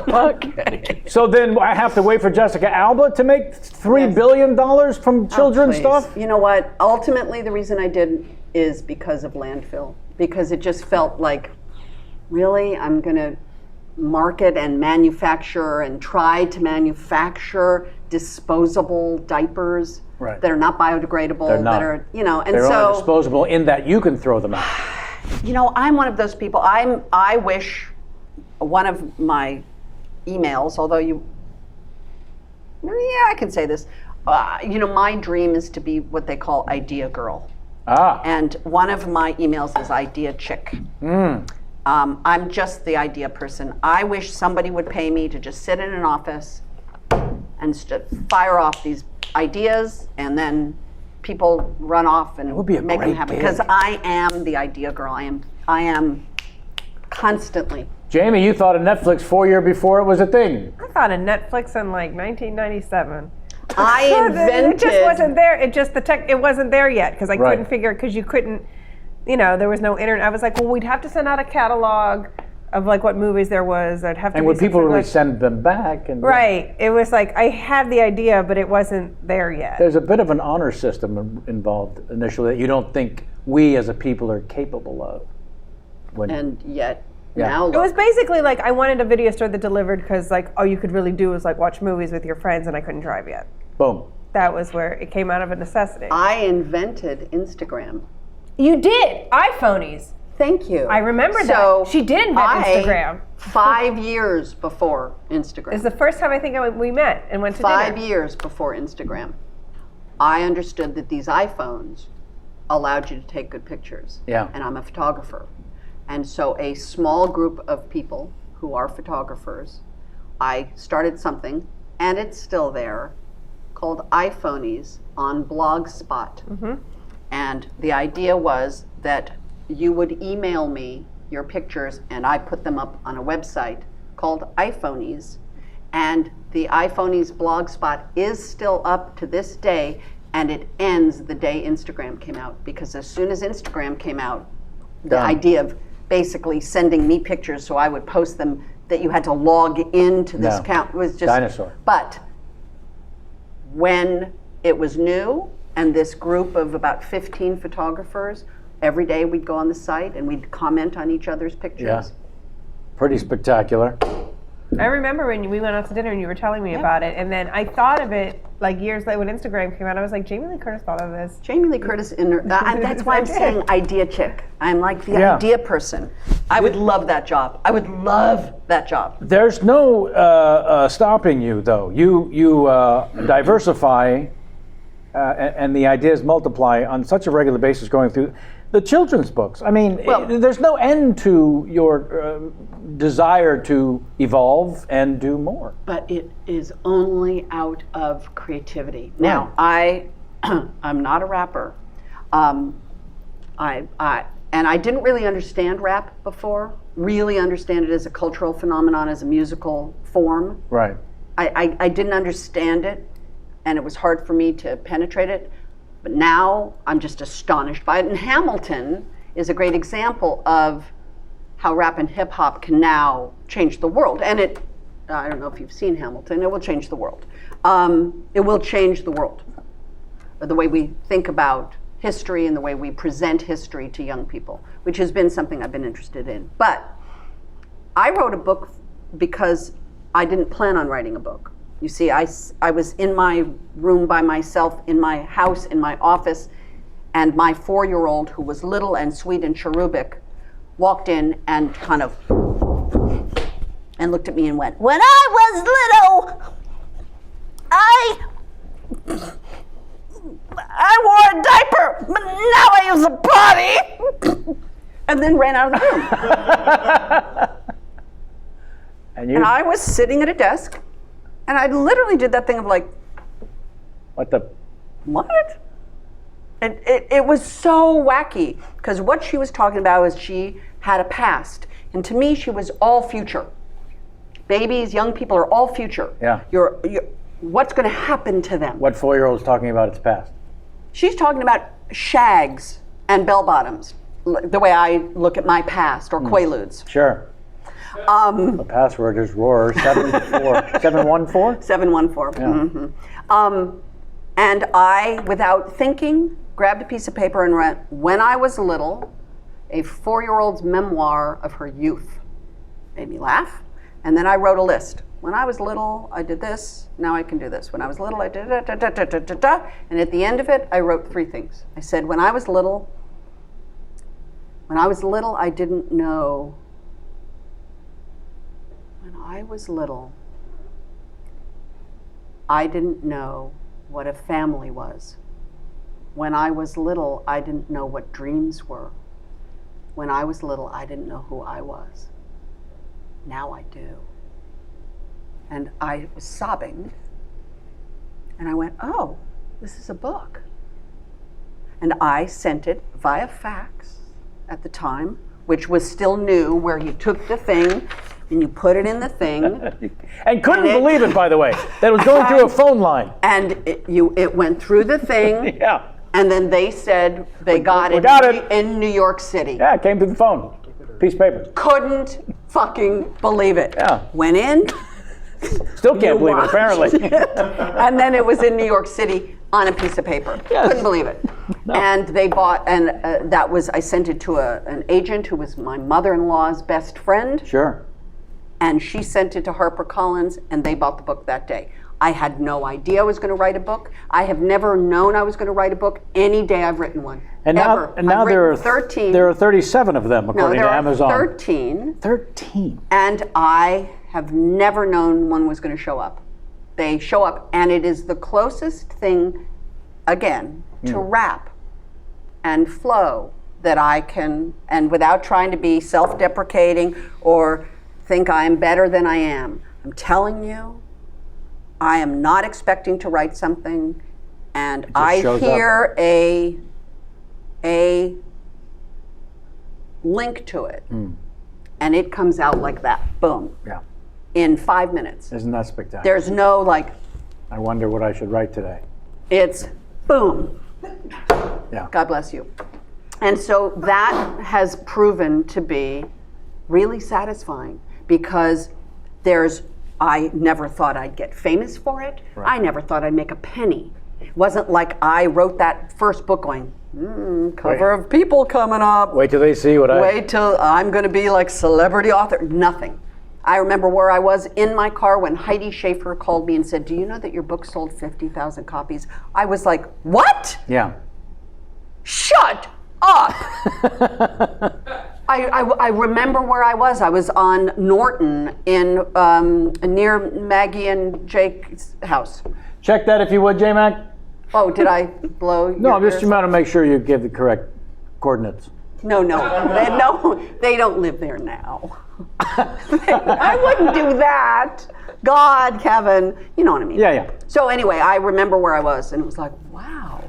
Okay. So then I have to wait for Jessica Alba to make $3 billion from children's stuff? You know what? Ultimately, the reason I did is because of landfill. Because it just felt like, really, I'm going to market and manufacture and try to manufacture disposable diapers that are not biodegradable. They're not. That are, and they're so only disposable in that you can throw them out. I'm one of those people. I wish one of my emails, although I can say this, my dream is to be what they call idea girl. And one of my emails is idea chick. I'm just the idea person. I wish somebody would pay me to just sit in an office and fire off these ideas, and then people run off and make them happen. Because I am the idea girl. I am constantly. Jamie, you thought of Netflix 4 years before it was a thing. I thought of Netflix in like 1997. I invented. It just wasn't there. It wasn't there yet because I couldn't figure, because you couldn't, there was no internet. I was like, well, we'd have to send out a catalog of like what movies there was. I'd have to. And would people really send them back? And right. It was like I had the idea, but it wasn't there yet. There's a bit of an honor system involved initially that you don't think we as a people are capable of. And yet. Now it was basically like I wanted a video store that delivered because like all you could really do was like watch movies with your friends, and I couldn't drive yet. Boom. That was where it came out of a necessity. I invented Instagram. You did? iPhonies. Thank you. I remember that. She did invent Instagram. 5 years before Instagram. It's the first time I think we met and went to dinner. 5 years before Instagram. I understood that these iPhones allowed you to take good pictures. Yeah. And I'm a photographer. And so a small group of people who are photographers, I started something, and it's still there, called iPhonies on Blogspot. Mm-hmm. And the idea was that you would email me your pictures, and I put them up on a website called iPhonies. And the iPhonies Blogspot is still up to this day, and it ends the day Instagram came out. Because as soon as Instagram came out, the idea of basically sending me pictures so I would post them, that you had to log into this account, was just dinosaur. But when it was new, and this group of about 15 photographers, every day we'd go on the site and we'd comment on each other's pictures. Yeah. Pretty spectacular. I remember when we went out to dinner and you were telling me about it, and then I thought of it like years later when Instagram came out. I was like, Jamie Lee Curtis thought of this. Jamie Lee Curtis, that's why I'm saying idea chick. I'm like the idea person. I would love that job. I would love that job. There's no stopping you, though. You diversify, and the ideas multiply on such a regular basis going through the children's books. I mean, there's no end to your desire to evolve and do more. But it is only out of creativity. Now, I'm not a rapper. And I didn't really understand rap before, really understand it as a cultural phenomenon, as a musical form. Right. I didn't understand it, and it was hard for me to penetrate it. But now I'm just astonished by it. And Hamilton is a great example of how rap and hip hop can now change the world. And I don't know if you've seen Hamilton, it will change the world. It will change the world. The way we think about history and the way we present history to young people, which has been something I've been interested in. But I wrote a book because I didn't plan on writing a book. You see, I was in my room by myself, in my house, in my office, and my 4-year-old, who was little and sweet and cherubic, walked in and kind of and looked at me and went, "When I was little, I wore a diaper, but now I use a potty," and then ran out of the room. And I was sitting at a desk, and I literally did that thing of like, What? And it was so wacky, because what she was talking about was she had a past. And to me, she was all future. Babies, young people are all future. Yeah. What's going to happen to them? What 4-year-old's talking about its past? She's talking about shags and bell-bottoms, the way I look at my past, or Quaaludes. Sure. The password is roar 714. 714. Yeah. Mm-hmm. And I, without thinking, grabbed a piece of paper and read, "When I Was Little," a 4-year-old's memoir of her youth. Made me laugh. And then I wrote a list. When I was little, I did this. Now I can do this. When I was little, I did da. And at the end of it, I wrote 3 things. I said, when I was little, I didn't know. When I was little, I didn't know what a family was. When I was little, I didn't know what dreams were. When I was little, I didn't know who I was. Now I do. And I was sobbing, and I went, "Oh, this is a book." And I sent it via fax at the time, which was still new, where you took the thing and you put it in the thing. And couldn't believe it, by the way, that it was going through a phone line. And it went through the thing. Yeah. And then they said they got it in New York City. Yeah, it came through the phone. Piece of paper. Couldn't fucking believe it. Yeah. Went in. Still can't believe it, apparently. And then it was in New York City on a piece of paper. Yes. Couldn't believe it. No. And they bought, and I sent it to an agent who was my mother-in-law's best friend. Sure. And she sent it to HarperCollins, and they bought the book that day. I had no idea I was going to write a book. I have never known I was going to write a book any day I've written one. And ever. now there are 13. There are 37 of them, according to Amazon. No, there are 13. 13. And I have never known one was going to show up. They show up, and it is the closest thing, again, to rap and flow that I can, and without trying to be self-deprecating or think I am better than I am. I'm telling you, I am not expecting to write something, and I hear a link to it, and it comes out like that, boom. Yeah. In 5 minutes. Isn't that spectacular? There's no like, I wonder what I should write today. it's boom. Yeah. God bless you. And so that has proven to be really satisfying, because I never thought I'd get famous for it. Right. I never thought I'd make a penny. It wasn't like I wrote that first book going, cover of People coming up. Wait till they see what Wait till I'm going to be like celebrity author. Nothing. I remember where I was in my car when Heidi Schaefer called me and said, "Do you know that your book sold 50,000 copies?" I was like, "What? Yeah. Shut up." I remember where I was. I was on Norton in near Maggie and Jake's house. Check that if you would, J-Mac. Oh, did I blow your No, I'm just ears? trying to make sure you give the correct coordinates. No, they don't live there now. I wouldn't do that. God, Kevin, you know what I mean. Yeah. So anyway, I remember where I was, and it was like, wow.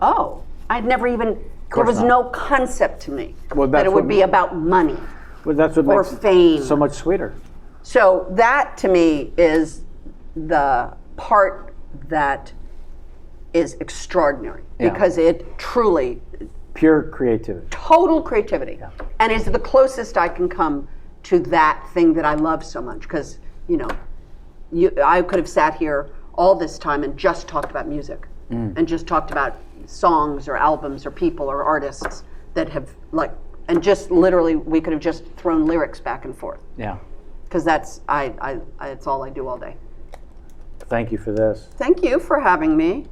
Oh, I'd never even, there was no concept to me that it would be about money. Well, that's what or makes fame. it so much sweeter. So that to me is the part that is extraordinary because it truly pure creativity, total creativity, and is the closest I can come to that thing that I love so much. Because I could have sat here all this time and just talked about music and just talked about songs or albums or people or artists that have and just literally we could have just thrown lyrics back and forth. Yeah. Because that's it's all I do all day. Thank you for this. Thank you for having me.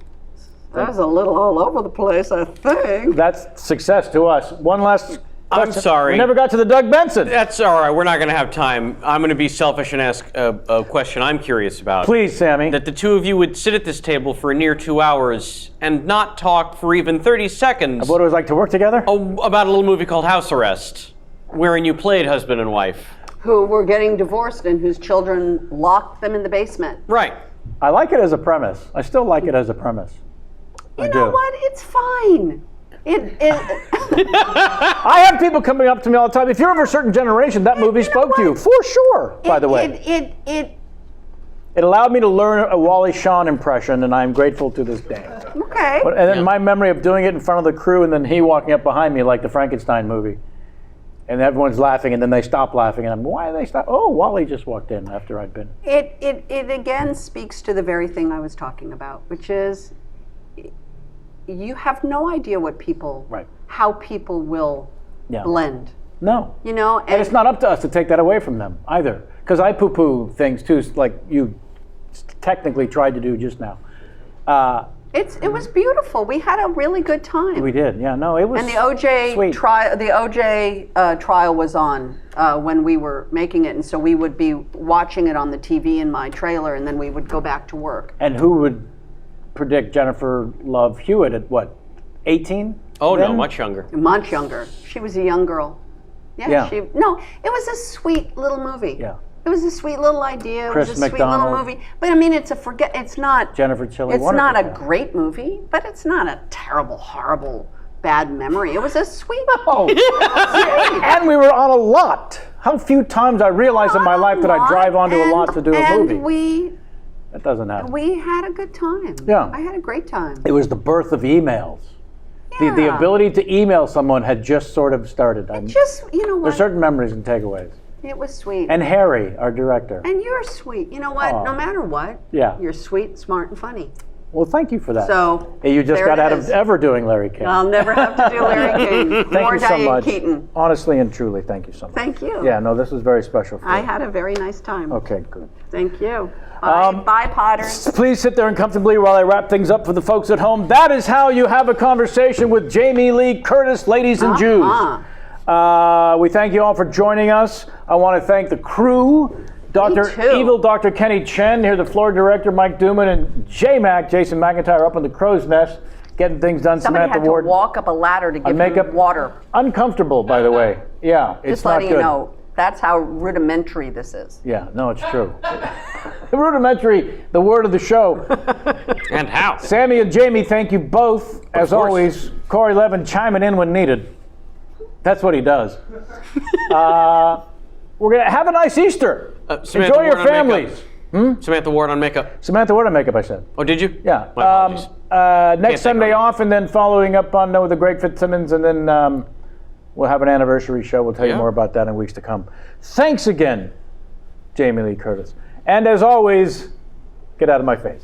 That was a little all over the place, I think. That's success to us. One last I'm sorry. We never got to the Doug Benson. That's all right. We're not going to have time. I'm going to be selfish and ask a question I'm curious about. Please, Sammy. That the two of you would sit at this table for a near 2 hours and not talk for even 30 seconds. What it was like to work together? About a little movie called House Arrest, wherein you played husband and wife. Who were getting divorced and whose children locked them in the basement. Right. I like it as a premise. I still like it as a premise. You know what? It's fine. I have people coming up to me all the time. If you're of a certain generation, that movie spoke to you, for sure, by the way. It allowed me to learn a Wally Shawn impression, and I'm grateful to this day. Okay. And then my memory of doing it in front of the crew and then he walking up behind me like the Frankenstein movie. And everyone's laughing, and then they stop laughing, and I'm, why are they stop? Oh, Wally just walked in after I'd been. It again speaks to the very thing I was talking about, which is you have no idea what people, how people will blend. No. And it's not up to us to take that away from them either. Because I poo-poo things too, like you technically tried to do just now. It was beautiful. We had a really good time. We did, yeah. No, it was. And the OJ trial, trial was on when we were making it, and so we would be watching it on the TV in my trailer, and then we would go back to work. And who would predict Jennifer Love Hewitt at what, 18? Oh no, much younger. Much younger. She was a young girl. Yeah. It was a sweet little movie. Yeah. It was a sweet little idea. Chris it was a McDonald. sweet little movie. But I mean, it's not Jennifer Tilly. It's not a great movie, but it's not a terrible, horrible, bad memory. It was a sweet. And we were on a lot. How few times I realized in my life that I drive onto a lot to do a movie. That doesn't happen. We had a good time. Yeah. I had a great time. It was the birth of emails. Yeah. The ability to email someone had just sort of started. There's certain memories and takeaways. It was sweet. And Harry, our director. And you're sweet. You know what? Aww. No matter what, you're sweet, smart, and funny. Well, thank you for that. So you just got out of ever doing Larry King. I'll never have to do Larry King. Thank you so much. Keaton. Honestly and truly, thank you so much. Thank you. Yeah, no, this was very special for me. I had a very nice time. Okay, good. Thank you. Bye, Potters. Please sit there uncomfortably while I wrap things up for the folks at home. That is how you have a conversation with Jamie Lee Curtis, ladies and Jews. We thank you all for joining us. I want to thank the crew, Evil Dr. Kenny Chen, here the floor director, Mike Duman, and J-Mac, Jason McIntyre, up on the crow's nest, getting things done. Somebody Samantha had Ward. to walk up a ladder to give him water. Uncomfortable, by the way. Yeah, it's just not letting good. you know, that's how rudimentary this is. Yeah, no, it's true. Rudimentary, the word of the show. And how? Sammy and Jamie, thank you both. As always, Corey Levin chiming in when needed. That's what he does. We're going to have a nice Easter. Enjoy your families. Samantha Ward on makeup. Samantha Ward on makeup, I said. Oh, did you? Yeah. My apologies. Next Sunday off, and then following up on with the Greg Fitzsimmons, and then we'll have an anniversary show. We'll tell you more about that in weeks to come. Thanks again, Jamie Lee Curtis. And as always, get out of my face.